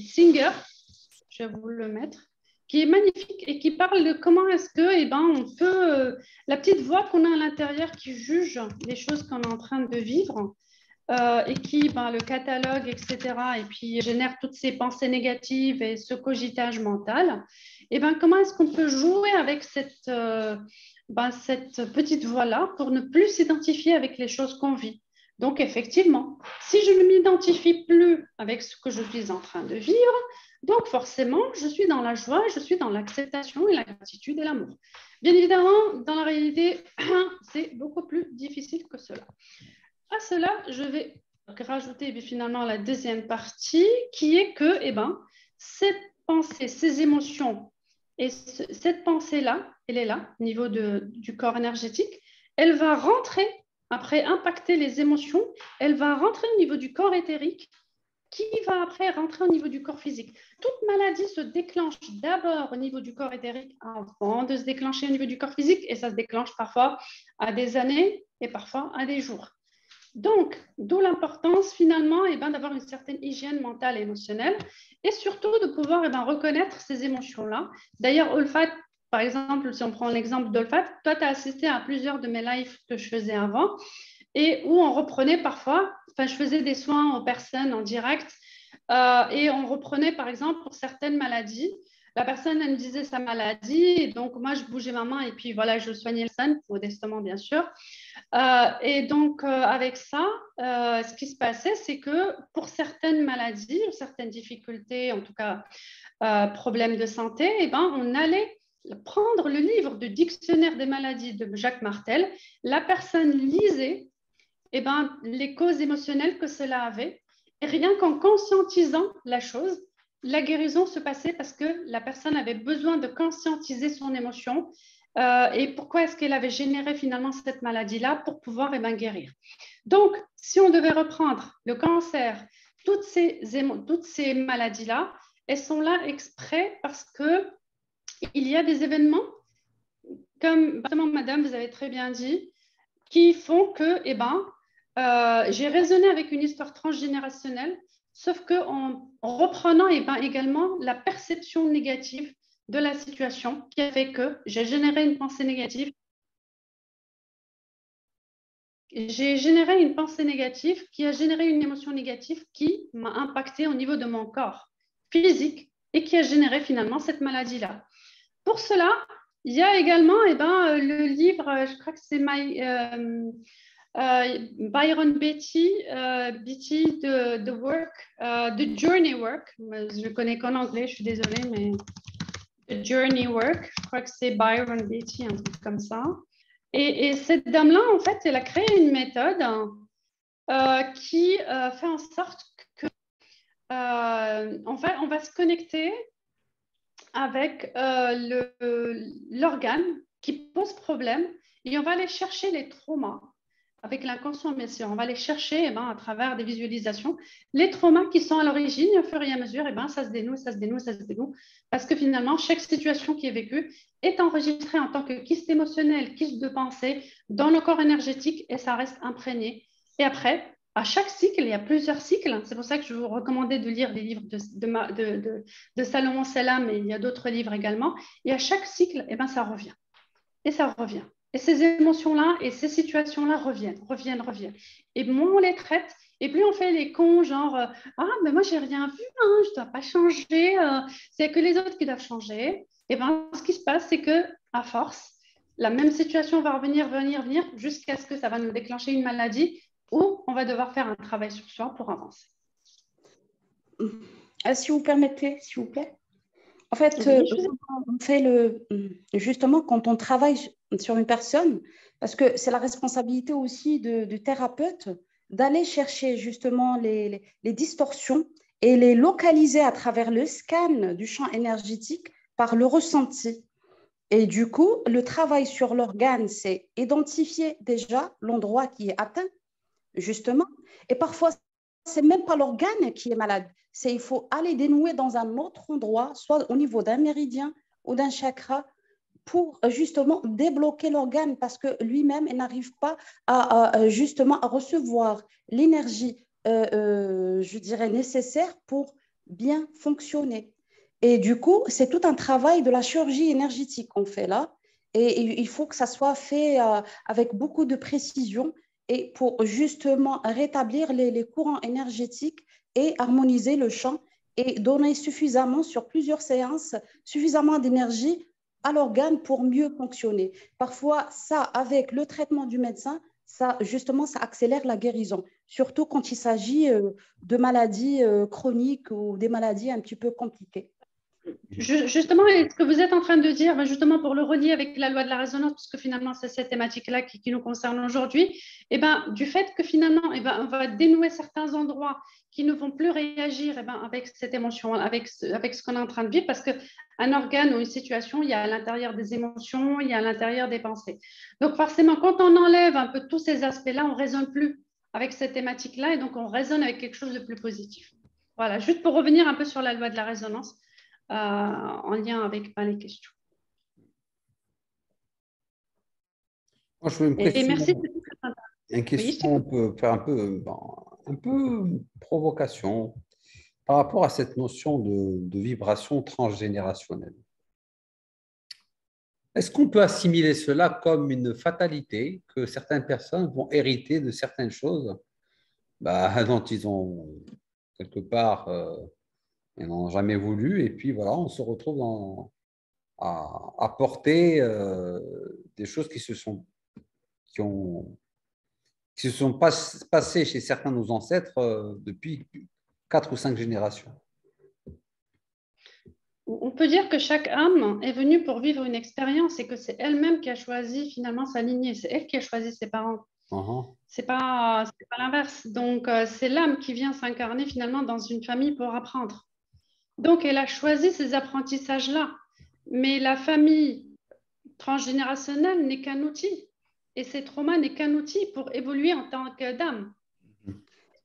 Singer, je vais vous le mettre, qui est magnifique et qui parle de comment est-ce que, on peut, la petite voix qu'on a à l'intérieur qui juge les choses qu'on est en train de vivre, et qui, le catalogue, etc., et puis génère toutes ces pensées négatives et ce cogitage mental, et comment est-ce qu'on peut jouer avec cette petite voix-là pour ne plus s'identifier avec les choses qu'on vit. Donc, effectivement, si je ne m'identifie plus avec ce que je suis en train de vivre, donc forcément, je suis dans la joie, je suis dans l'acceptation et la gratitude et l'amour. Bien évidemment, dans la réalité, c'est beaucoup plus difficile que cela. À cela, je vais rajouter finalement la deuxième partie qui est que cette pensée, ces émotions et cette pensée-là, elle est là, au niveau du corps énergétique, elle va rentrer, après impacter les émotions, elle va rentrer au niveau du corps éthérique qui va après rentrer au niveau du corps physique. Toute maladie se déclenche d'abord au niveau du corps éthérique avant de se déclencher au niveau du corps physique et ça se déclenche parfois à des années et parfois à des jours. Donc, d'où l'importance finalement d'avoir une certaine hygiène mentale et émotionnelle et surtout de pouvoir reconnaître ces émotions-là. D'ailleurs, Olfat, par exemple, si on prend l'exemple d'Olfat, toi, tu as assisté à plusieurs de mes lives que je faisais avant et où on reprenait parfois, je faisais des soins aux personnes en direct et on reprenait par exemple pour certaines maladies. La personne, elle me disait sa maladie et donc moi, je bougeais ma main et puis voilà, je soignais la personne, modestement bien sûr. Et donc, avec ça, ce qui se passait, c'est que pour certaines maladies, certaines difficultés, en tout cas problèmes de santé, on allait prendre le livre du dictionnaire des maladies de Jacques Martel. La personne lisait les causes émotionnelles que cela avait. Et rien qu'en conscientisant la chose, la guérison se passait parce que la personne avait besoin de conscientiser son émotion. Et pourquoi est-ce qu'elle avait généré finalement cette maladie-là pour pouvoir guérir. Donc, si on devait reprendre le cancer, toutes ces maladies-là, elles sont là exprès parce qu'il y a des événements, comme madame, vous avez très bien dit, qui font que j'ai raisonné avec une histoire transgénérationnelle, sauf qu'en reprenant également la perception négative de la situation qui a fait que j'ai généré une pensée négative. J'ai généré une pensée négative qui a généré une émotion négative qui m'a impacté au niveau de mon corps physique et qui a généré finalement cette maladie-là. Pour cela, il y a également le livre, je crois que c'est Byron Beatty, The Work, The Journey Work. Je connais qu'en anglais, je suis désolée, mais The Journey Work, je crois que c'est Byron Beatty, un truc comme ça. Et cette dame-là, en fait, elle a créé une méthode qui fait en sorte que on va se connecter avec l'organe qui pose problème et on va aller chercher les traumas avec l'inconscient, bien sûr. On va aller chercher à travers des visualisations les traumas qui sont à l'origine et au fur et à mesure, ça se dénoue, ça se dénoue, ça se dénoue. Parce que finalement, chaque situation qui est vécue est enregistrée en tant que kyste émotionnel, kyste de pensée dans le corps énergétique et ça reste imprégné. Et après, à chaque cycle, il y a plusieurs cycles. C'est pour ça que je vous recommandais de lire les livres de Salomon Selam, mais il y a d'autres livres également. Et à chaque cycle, ça revient. Et ça revient. Et ces émotions-là et ces situations-là reviennent. Et moins on les traite, et plus on fait les cons, genre ah, mais moi, j'ai rien vu, hein, je ne dois pas changer, c'est que les autres qui doivent changer. Et bien, ce qui se passe, c'est que à force, la même situation va revenir, venir, jusqu'à ce que ça va nous déclencher une maladie où on va devoir faire un travail sur soi pour avancer. Si vous permettez, s'il vous plaît. En fait, on fait justement, quand on travaille sur une personne, parce que c'est la responsabilité aussi du thérapeute d'aller chercher justement les distorsions et les localiser à travers le scan du champ énergétique par le ressenti. Et du coup, le travail sur l'organe, c'est identifier déjà l'endroit qui est atteint, justement. Et parfois, ce n'est même pas l'organe qui est malade. Il faut aller dénouer dans un autre endroit, soit au niveau d'un méridien ou d'un chakra, pour justement débloquer l'organe parce que lui-même n'arrive pas justement à recevoir l'énergie, je dirais, nécessaire pour bien fonctionner. Et du coup, c'est tout un travail de la chirurgie énergétique qu'on fait là. Et il faut que ça soit fait avec beaucoup de précision et pour justement rétablir les courants énergétiques et harmoniser le champ et donner suffisamment, sur plusieurs séances, suffisamment d'énergie à l'organe pour mieux fonctionner. Parfois, ça, avec le traitement du médecin, ça, justement, ça accélère la guérison, surtout quand il s'agit de maladies chroniques ou des maladies un petit peu compliquées. Justement, ce que vous êtes en train de dire, justement pour le relier avec la loi de la résonance, parce que finalement c'est cette thématique-là qui nous concerne aujourd'hui, et ben, du fait que finalement on va dénouer certains endroits qui ne vont plus réagir avec cette émotion, avec ce qu'on est en train de vivre, parce qu'un organe ou une situation, il y a à l'intérieur des émotions, il y a à l'intérieur des pensées. Donc forcément, quand on enlève un peu tous ces aspects-là, on ne résonne plus avec cette thématique-là, et donc on résonne avec quelque chose de plus positif. Voilà, juste pour revenir un peu sur la loi de la résonance. En lien avec les questions. Moi, je veux me préciser. Merci. Une question, on peut faire un peu provocation par rapport à cette notion de vibration transgénérationnelle. Est-ce qu'on peut assimiler cela comme une fatalité, que certaines personnes vont hériter de certaines choses dont ils ont quelque part ils n'ont jamais voulu, et puis voilà, on se retrouve à porter des choses qui se sont passées chez certains de nos ancêtres depuis 4 ou 5 générations. On peut dire que chaque âme est venue pour vivre une expérience et que c'est elle-même qui a choisi finalement sa lignée, c'est elle qui a choisi ses parents. C'est pas l'inverse. Donc, c'est l'âme qui vient s'incarner finalement dans une famille pour apprendre. Donc, elle a choisi ces apprentissages-là. Mais la famille transgénérationnelle n'est qu'un outil. Et ces traumas n'est qu'un outil pour évoluer en tant que d'âme.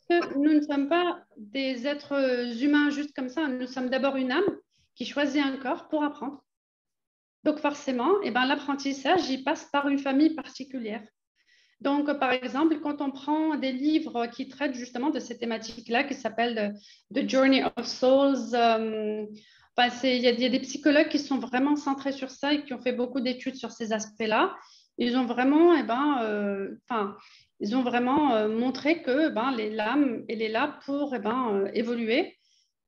Nous ne sommes pas des êtres humains juste comme ça. Nous sommes d'abord une âme qui choisit un corps pour apprendre. Donc, forcément, l'apprentissage, il passe par une famille particulière. Donc, par exemple, quand on prend des livres qui traitent justement de ces thématiques-là, qui s'appellent The Journey of Souls, il y a des psychologues qui sont vraiment centrés sur ça et qui ont fait beaucoup d'études sur ces aspects-là. Ils ont vraiment, montré que l'âme, elle est là pour évoluer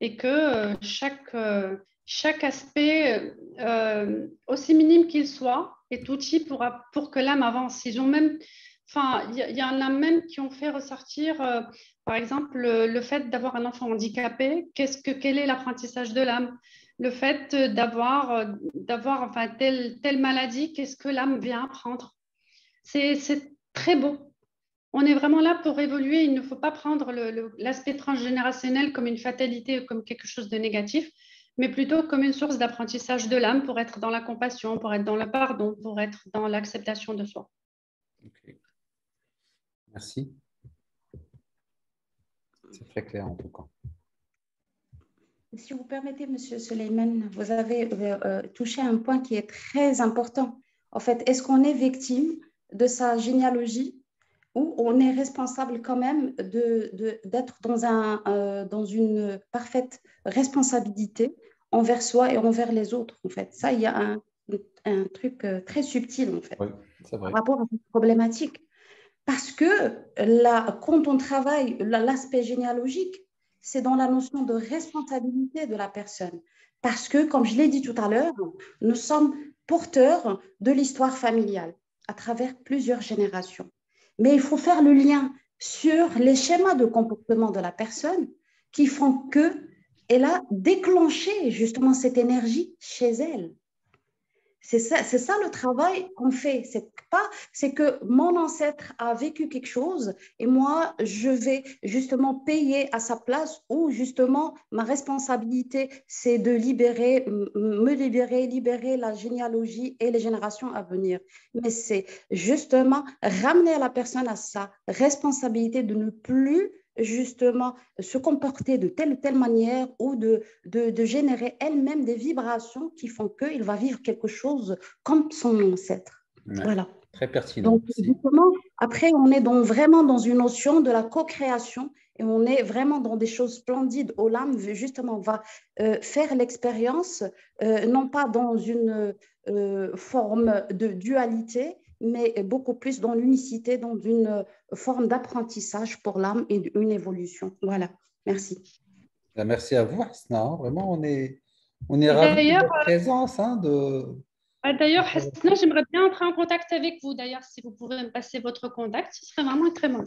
et que chaque aspect, aussi minime qu'il soit, est outil pour que l'âme avance. Ils ont même... il y en a même qui ont fait ressortir, par exemple, le fait d'avoir un enfant handicapé. Quel est l'apprentissage de l'âme? Le fait d'avoir telle maladie, qu'est-ce que l'âme vient apprendre? C'est très beau. On est vraiment là pour évoluer. Il ne faut pas prendre l'aspect transgénérationnel comme une fatalité, comme quelque chose de négatif, mais plutôt comme une source d'apprentissage de l'âme pour être dans la compassion, pour être dans le pardon, pour être dans l'acceptation de soi. Okay. Merci. C'est très clair en tout cas. Si vous permettez, Monsieur Suleiman, vous avez touché un point qui est très important. En fait, est-ce qu'on est victime de sa généalogie ou on est responsable quand même d'être dans une parfaite responsabilité envers soi et envers les autres, en fait. Ça, il y a un truc très subtil, en fait. Oui. C'est vrai. par rapport à cette problématique. Parce que quand on travaille l'aspect généalogique, c'est dans la notion de responsabilité de la personne. Parce que, comme je l'ai dit tout à l'heure, nous sommes porteurs de l'histoire familiale à travers plusieurs générations. Mais il faut faire le lien sur les schémas de comportement de la personne qui font qu'elle a déclenché justement cette énergie chez elle. C'est ça le travail qu'on fait. C'est que mon ancêtre a vécu quelque chose et moi, je vais justement payer à sa place ou justement ma responsabilité, c'est de libérer la généalogie et les générations à venir. Mais c'est justement ramener la personne à sa responsabilité de ne plus justement se comporter de telle ou telle manière ou de générer elle-même des vibrations qui font qu'il va vivre quelque chose comme son ancêtre. Ouais, voilà. très pertinent. Donc, justement, après, on est vraiment dans une notion de la co-création et on est vraiment dans des choses splendides où l'âme, justement, va faire l'expérience, non pas dans une forme de dualité, mais beaucoup plus dans l'unicité, dans une forme d'apprentissage pour l'âme et une évolution. Voilà, merci. Merci à vous, Hasna. Vraiment, on est ravis de votre présence. D'ailleurs, Hasna, j'aimerais bien entrer en contact avec vous. D'ailleurs, si vous pouvez me passer votre contact, ce serait vraiment très bon.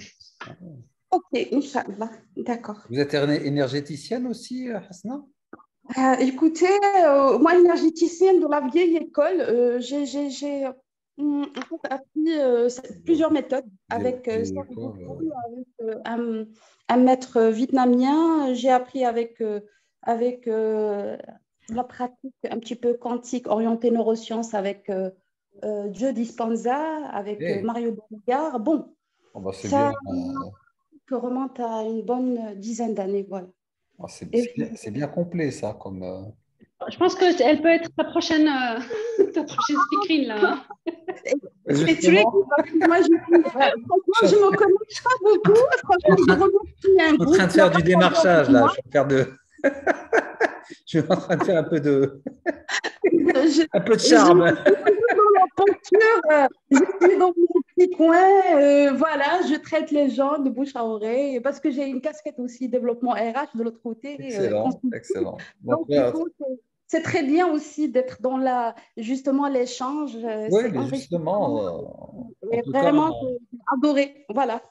Ok, Inch'Allah, d'accord. Vous êtes énergéticienne aussi, Hasna? Écoutez, moi, énergéticienne de la vieille école, j'ai appris plusieurs méthodes avec un maître vietnamien. J'ai appris avec la pratique un petit peu quantique orientée neurosciences avec Joe Dispenza, avec Mario Beauregard. Bon, ça remonte à une bonne dizaine d'années, voilà. C'est bien complet, ça. Je pense qu'elle peut être ta prochaine speakerine, là. Moi, je ne me connais pas beaucoup. Franchement, je suis en train de faire du démarchage, là. Je suis en train de faire un peu de charme. Je suis dans mon petit coin, voilà, je traite les gens de bouche à oreille parce que j'ai une casquette aussi développement RH de l'autre côté. Excellent. Donc, c'est très bien aussi d'être dans justement l'échange. Oui, mais justement, vraiment adoré. Voilà.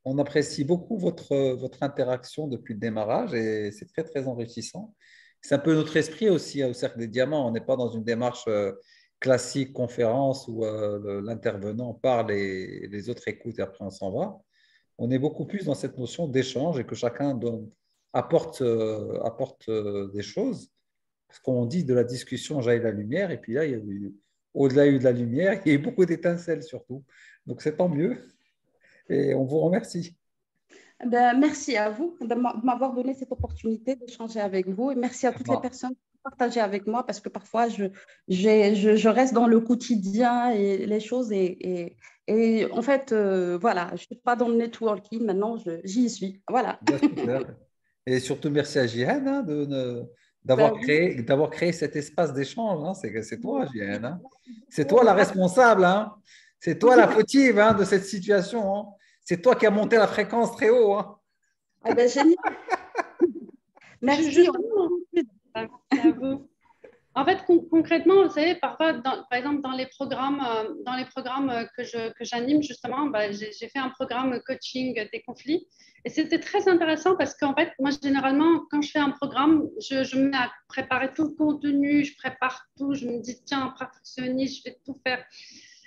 On apprécie beaucoup votre interaction depuis le démarrage et c'est très, très enrichissant. C'est un peu notre esprit aussi au Cercle des Diamants. On n'est pas dans une démarche classique, conférence où l'intervenant parle et les autres écoutent et après on s'en va. On est beaucoup plus dans cette notion d'échange et que chacun apporte des choses. Parce qu'on dit de la discussion jaillit la lumière et puis là, au-delà de la lumière, il y a eu beaucoup d'étincelles surtout. Donc c'est tant mieux et on vous remercie. Merci à vous de m'avoir donné cette opportunité d'échanger avec vous et merci à toutes les personnes qui partagent avec moi parce que parfois je reste dans le quotidien et les choses et en fait, voilà, je ne suis pas dans le networking, maintenant j'y suis. Voilà. Et surtout merci à Jihan d'avoir créé cet espace d'échange. C'est toi, Jihan. C'est toi la responsable. C'est toi la fautive de cette situation. C'est toi qui as monté la fréquence très haut. Ah ben, génial. Merci. À vous. En fait, concrètement, vous savez, parfois, par exemple, dans les programmes que j'anime, justement, j'ai fait un programme coaching des conflits. Et c'était très intéressant parce qu'en fait, moi, généralement, quand je fais un programme, je me mets à préparer tout le contenu, je prépare tout, je me dis, tiens, perfectionniste, je vais tout faire.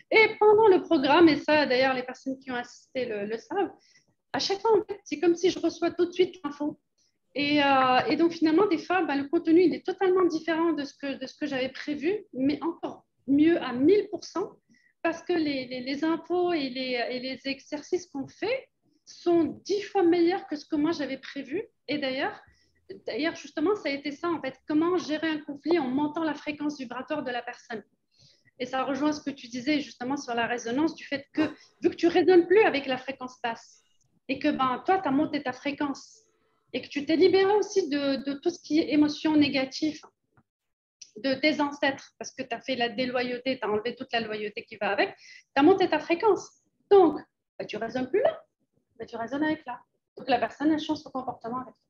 Et pendant le programme, et ça, d'ailleurs, les personnes qui ont assisté le savent, à chaque fois, en fait, c'est comme si je reçois tout de suite l'info. Et donc, finalement, des fois, le contenu il est totalement différent de ce que j'avais prévu, mais encore mieux à 1000%, parce que les infos et les exercices qu'on fait sont 10 fois meilleurs que ce que moi j'avais prévu. Et d'ailleurs, justement, ça a été ça, en fait, comment gérer un conflit en montant la fréquence vibratoire de la personne. Et ça rejoint ce que tu disais justement sur la résonance, du fait que, vu que tu ne résonnes plus avec la fréquence basse, et que toi, tu as monté ta fréquence, et que tu t'es libéré aussi de tout ce qui est émotion négative, tes ancêtres, parce que tu as fait la déloyauté, tu as enlevé toute la loyauté qui va avec, tu as monté ta fréquence. Donc, bah, tu ne résonnes plus là, bah, tu résonnes avec là. Donc, la personne, elle change son comportement avec toi.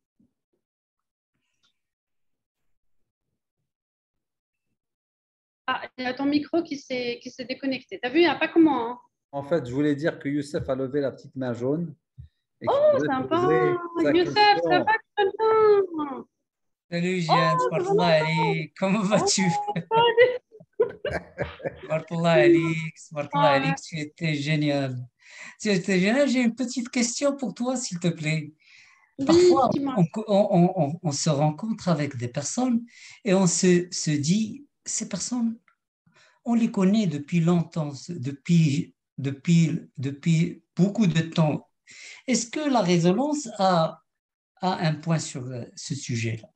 Ah, il y a ton micro qui s'est déconnecté. Tu as vu, il n'y a pas comment. Hein. En fait, je voulais dire que Youssef a levé la petite main jaune et qu'il Oh, voudrait sympa. poser sa Youssef, ça question. va comme ça. Salut Oh, Jeanne, c'est Smartullah vraiment Ali, comment vas-tu? oh, Smartullah Ali, Smartullah Ali, merci. tu étais génial. Tu étais génial. J'ai une petite question pour toi, s'il te plaît. Oui, Parfois, dis-moi. on se rencontre avec des personnes et on se dit, ces personnes, on les connaît depuis longtemps, depuis beaucoup de temps. Est-ce que la résonance a un point sur ce sujet-là?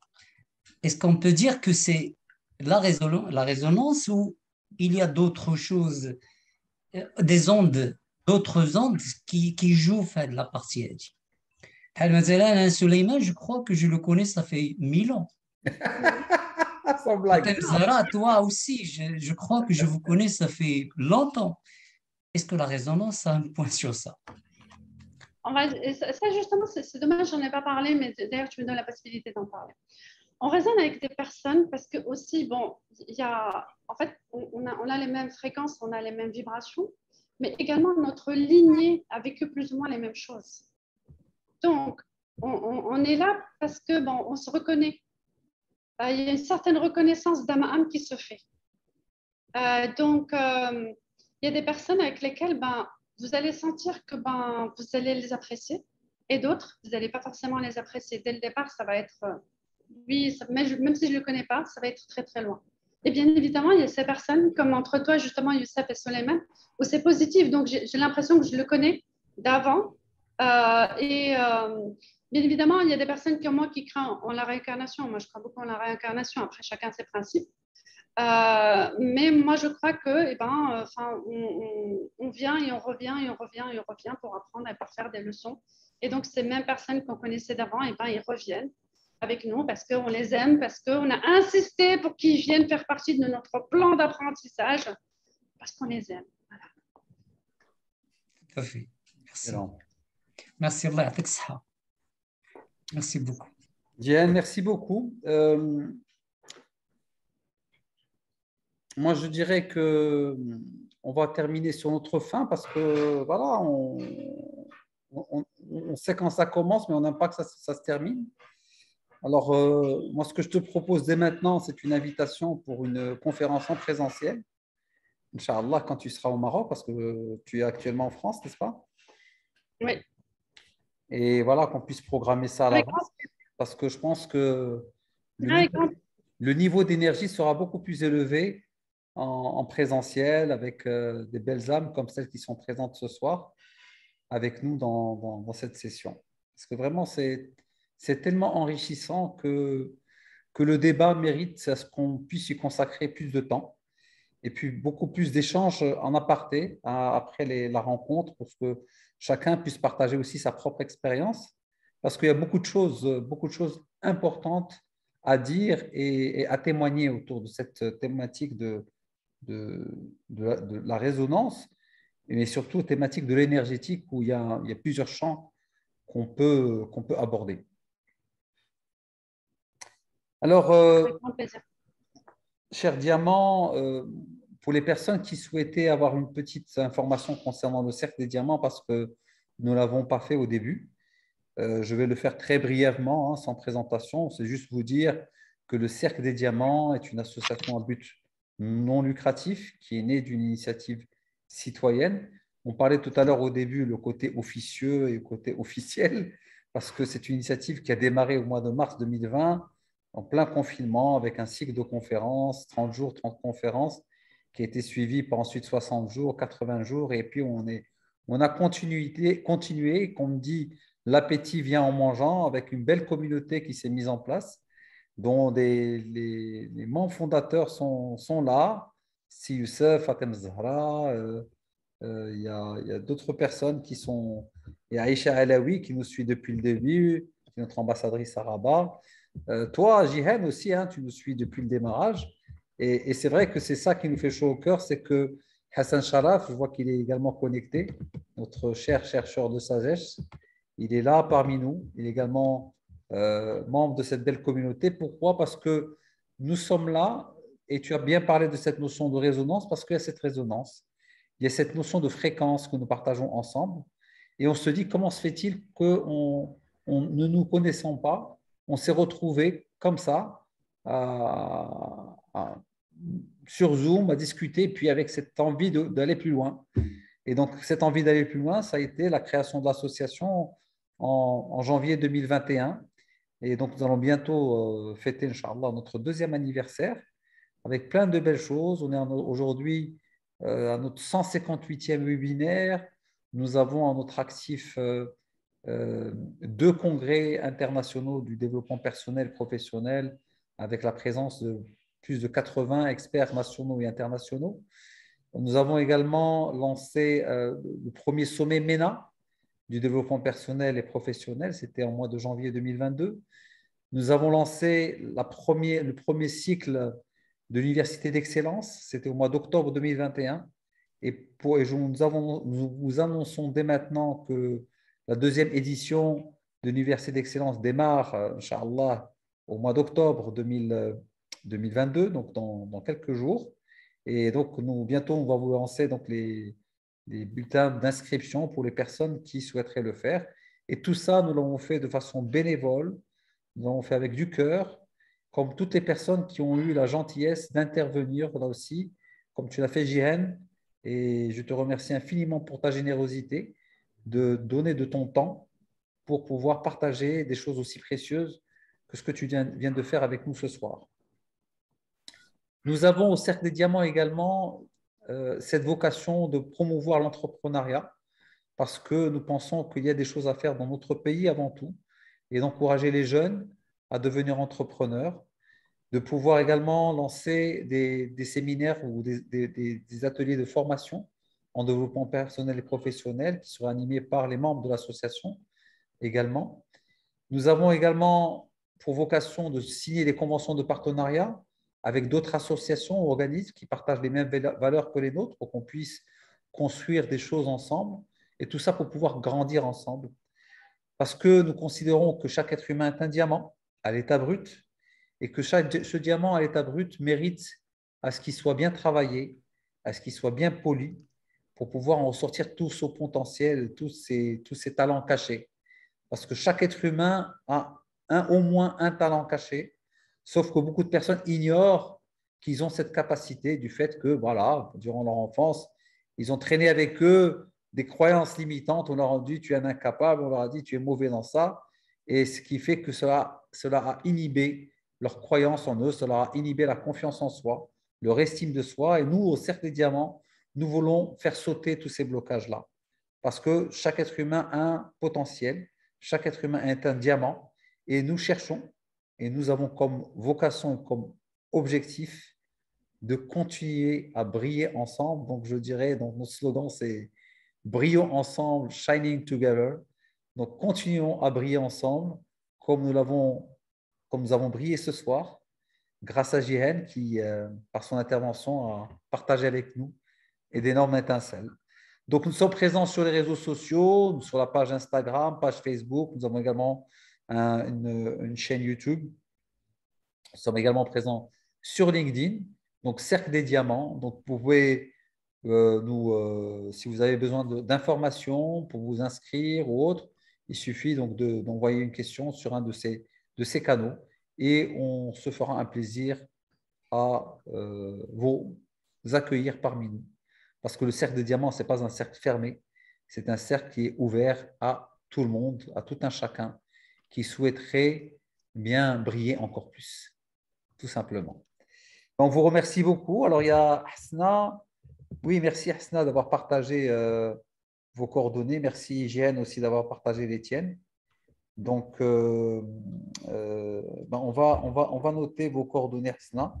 Est-ce qu'on peut dire que c'est la résonance ou il y a d'autres choses, des ondes, d'autres ondes qui jouent de la partie edge? Suleiman, je crois que je le connais, ça fait 1000 ans. Sans blague. Zara, toi aussi, je crois que je vous connais, ça fait longtemps. Est-ce que la résonance a un point sur ça? Ça, justement, c'est dommage, j'en ai pas parlé, mais d'ailleurs, tu me donnes la possibilité d'en parler. On raisonne avec des personnes parce que aussi, bon, il y a, en fait, on a les mêmes fréquences, on a les mêmes vibrations, mais également notre lignée a vécu plus ou moins les mêmes choses. Donc, on est là parce que, bon, on se reconnaît. Il y a une certaine reconnaissance d'âme à âme qui se fait. Donc, il y a des personnes avec lesquelles, ben, vous allez sentir que ben, vous allez les apprécier, et d'autres, vous n'allez pas forcément les apprécier. Dès le départ, ça va être, oui, même si je ne le connais pas, ça va être très, très loin. Et bien évidemment, il y a ces personnes, comme entre toi, justement, Youssef et Soleiman, où c'est positif. Donc, j'ai l'impression que je le connais d'avant. Bien évidemment, il y a des personnes comme moi qui craignent en la réincarnation. Moi, je crois beaucoup en la réincarnation. Après, chacun ses principes. Mais moi, je crois que, eh ben, on vient et on revient et on revient et on revient pour apprendre et pour faire des leçons. Et donc, ces mêmes personnes qu'on connaissait d'avant, eh ben, ils reviennent avec nous parce qu'on les aime, parce qu'on a insisté pour qu'ils viennent faire partie de notre plan d'apprentissage, parce qu'on les aime. Voilà. Tout à fait. Merci. Excellent. Merci, Allah ya'tik saha. Merci beaucoup. Diane, merci beaucoup. Moi, je dirais que on va terminer sur notre fin parce que voilà, on sait quand ça commence, mais on n'aime pas que ça se termine. Alors, moi, ce que je te propose dès maintenant, c'est une invitation pour une conférence en présentiel. Inch'Allah, quand tu seras au Maroc, parce que tu es actuellement en France, n'est-ce pas? Oui. Et voilà, qu'on puisse programmer ça à l'avance, parce que je pense que le niveau d'énergie sera beaucoup plus élevé en présentiel, avec des belles âmes comme celles qui sont présentes ce soir avec nous dans cette session. Parce que vraiment, c'est tellement enrichissant que le débat mérite à ce qu'on puisse y consacrer plus de temps et puis beaucoup plus d'échanges en aparté après la rencontre pour que chacun puisse partager aussi sa propre expérience parce qu'il y a beaucoup de choses importantes à dire et à témoigner autour de cette thématique de la résonance, mais surtout thématique de l'énergétique où il y a plusieurs champs qu'on peut aborder. Alors, cher Diamant, pour les personnes qui souhaitaient avoir une petite information concernant le cercle des diamants, parce que nous ne l'avons pas fait au début, je vais le faire très brièvement, sans présentation. C'est juste vous dire que le cercle des diamants est une association à but non lucratif qui est née d'une initiative citoyenne. On parlait tout à l'heure au début le côté officieux et le côté officiel, parce que c'est une initiative qui a démarré au mois de mars 2020, en plein confinement, avec un cycle de conférences, 30 jours, 30 conférences, qui a été suivi par ensuite 60 jours, 80 jours, et puis on a continué, comme dit, l'appétit vient en mangeant, avec une belle communauté qui s'est mise en place, dont les membres fondateurs sont là, Si Youssef, Fatem Zahra, il y a d'autres personnes qui sont… Il y a Aïcha Alaoui qui nous suit depuis le début, qui est notre ambassadrice à Rabat. Toi, Jihen aussi, tu nous suis depuis le démarrage. Et c'est vrai que c'est ça qui nous fait chaud au cœur, c'est que Hassan Sharaf, je vois qu'il est également connecté, notre cher chercheur de sagesse. Il est là parmi nous. Il est également membre de cette belle communauté. Pourquoi? Parce que nous sommes là, et tu as bien parlé de cette notion de résonance, parce qu'il y a cette résonance. Il y a cette notion de fréquence que nous partageons ensemble. Et on se dit, comment se fait-il qu'on ne nous connaissons pas, on s'est retrouvés comme ça, sur Zoom, à discuter, puis avec cette envie d'aller plus loin. Et donc, cette envie d'aller plus loin, ça a été la création de l'association en janvier 2021. Et donc, nous allons bientôt fêter, Inch'Allah, notre 2e anniversaire avec plein de belles choses. On est aujourd'hui à notre 158e webinaire. Nous avons à notre actif 2 congrès internationaux du développement personnel professionnel avec la présence de plus de 80 experts nationaux et internationaux. Nous avons également lancé le premier sommet MENA du développement personnel et professionnel. C'était en mois de janvier 2022. Nous avons lancé le premier cycle de l'Université d'Excellence. C'était au mois d'octobre 2021. Et nous vous annonçons dès maintenant que la 2e édition de l'Université d'Excellence démarre, Inch'Allah, au mois d'octobre 2022, donc dans quelques jours. Et donc, bientôt, on va vous lancer donc, les bulletins d'inscription pour les personnes qui souhaiteraient le faire. Et tout ça, nous l'avons fait de façon bénévole, nous l'avons fait avec du cœur, comme toutes les personnes qui ont eu la gentillesse d'intervenir là aussi, comme tu l'as fait, Jihen. Et je te remercie infiniment pour ta générosité de donner de ton temps pour pouvoir partager des choses aussi précieuses que ce que tu viens de faire avec nous ce soir. Nous avons au Cercle des Diamants également cette vocation de promouvoir l'entrepreneuriat parce que nous pensons qu'il y a des choses à faire dans notre pays avant tout et d'encourager les jeunes à devenir entrepreneurs, de pouvoir également lancer des séminaires ou des ateliers de formation en développement personnel et professionnel qui seront animés par les membres de l'association également. Nous avons également pour vocation de signer des conventions de partenariat avec d'autres associations ou organismes qui partagent les mêmes valeurs que les nôtres pour qu'on puisse construire des choses ensemble et tout ça pour pouvoir grandir ensemble. Parce que nous considérons que chaque être humain est un diamant à l'état brut et que ce diamant à l'état brut mérite à ce qu'il soit bien travaillé, à ce qu'il soit bien poli pour pouvoir en ressortir tout son potentiel, tous ses talents cachés. Parce que chaque être humain a au moins un talent caché, sauf que beaucoup de personnes ignorent qu'ils ont cette capacité du fait que, voilà, durant leur enfance, ils ont traîné avec eux des croyances limitantes. On leur a dit tu es un incapable, on leur a dit tu es mauvais dans ça, et ce qui fait que cela a inhibé leur croyance en eux, cela a inhibé la confiance en soi, leur estime de soi. Et nous, au Cercle des Diamants, nous voulons faire sauter tous ces blocages-là. Parce que chaque être humain a un potentiel, chaque être humain est un diamant, et nous cherchons, et nous avons comme vocation, comme objectif de continuer à briller ensemble. Donc, je dirais, donc notre slogan, c'est « Brillons ensemble, shining together ». Donc, continuons à briller ensemble, comme nous avons brillé ce soir, grâce à Jihen qui, par son intervention, a partagé avec nous et d'énormes étincelles. Donc, nous sommes présents sur les réseaux sociaux, sur la page Instagram, page Facebook. Nous avons également une chaîne YouTube. Nous sommes également présents sur LinkedIn, donc Cercle des Diamants. Donc, vous pouvez, si vous avez besoin d'informations pour vous inscrire ou autre, il suffit donc d'envoyer une question sur un de ces canaux et on se fera un plaisir à vous accueillir parmi nous. Parce que le cercle des diamants, ce n'est pas un cercle fermé, c'est un cercle qui est ouvert à tout le monde, à tout un chacun qui souhaiterait bien briller encore plus, tout simplement. On vous remercie beaucoup. Alors, il y a Hasna. Oui, merci Hasna d'avoir partagé vos coordonnées. Merci Jihen aussi d'avoir partagé les tiennes. Donc, on va noter vos coordonnées Hasna.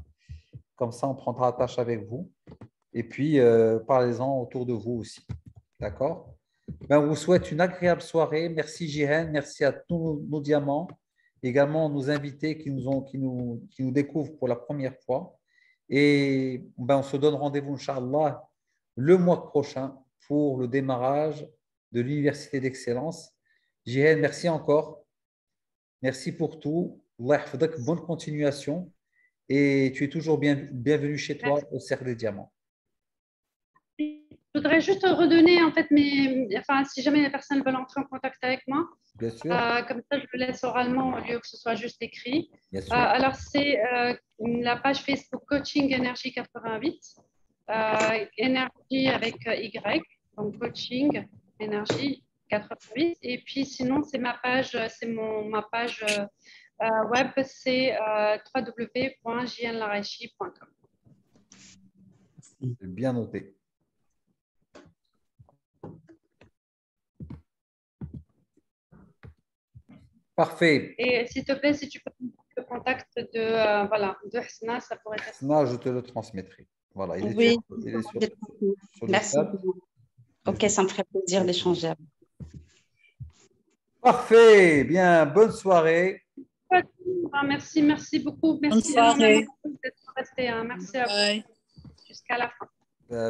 Comme ça, on prendra attache avec vous. Et puis, parlez-en autour de vous aussi. D'accord? On vous souhaite une agréable soirée. Merci Jihen, merci à tous nos diamants, également nos invités qui nous découvrent pour la première fois. Et ben, on se donne rendez-vous, Inch'Allah, le mois prochain pour le démarrage de l'Université d'Excellence. Jihad, merci encore. Merci pour tout. Allah yahfadak, bonne continuation. Et tu es toujours bienvenue chez toi au Cercle des Diamants. Je voudrais juste redonner, en fait, enfin, si jamais les personnes veulent entrer en contact avec moi, Bien sûr. comme ça, je le laisse oralement au lieu que ce soit juste écrit. Bien sûr. Alors, c'est la page Facebook Coaching Énergie 88, énergie avec Y, donc Coaching Énergie 88. Et puis, sinon, c'est ma page web, c'est www.jnlaraichi.com. C'est bien noté. Parfait. Et s'il te plaît, si tu peux le contact de Hasna, ça pourrait être. Hasna, je te le transmettrai. Voilà, il est Oui, sur merci. Ok, ça me ferait plaisir d'échanger. Parfait. Bien, bonne soirée. Merci beaucoup. Merci énormément d'être resté. Merci à vous jusqu'à la fin.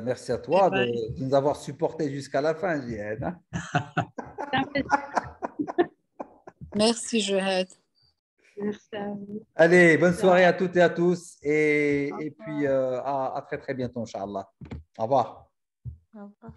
Merci à toi de nous avoir supportés jusqu'à la fin, Jihad. Merci, Jihad. Merci à vous. Allez, bonne soirée à toutes et à tous. Et puis, à très, très bientôt, Inch'Allah. Au revoir. Au revoir.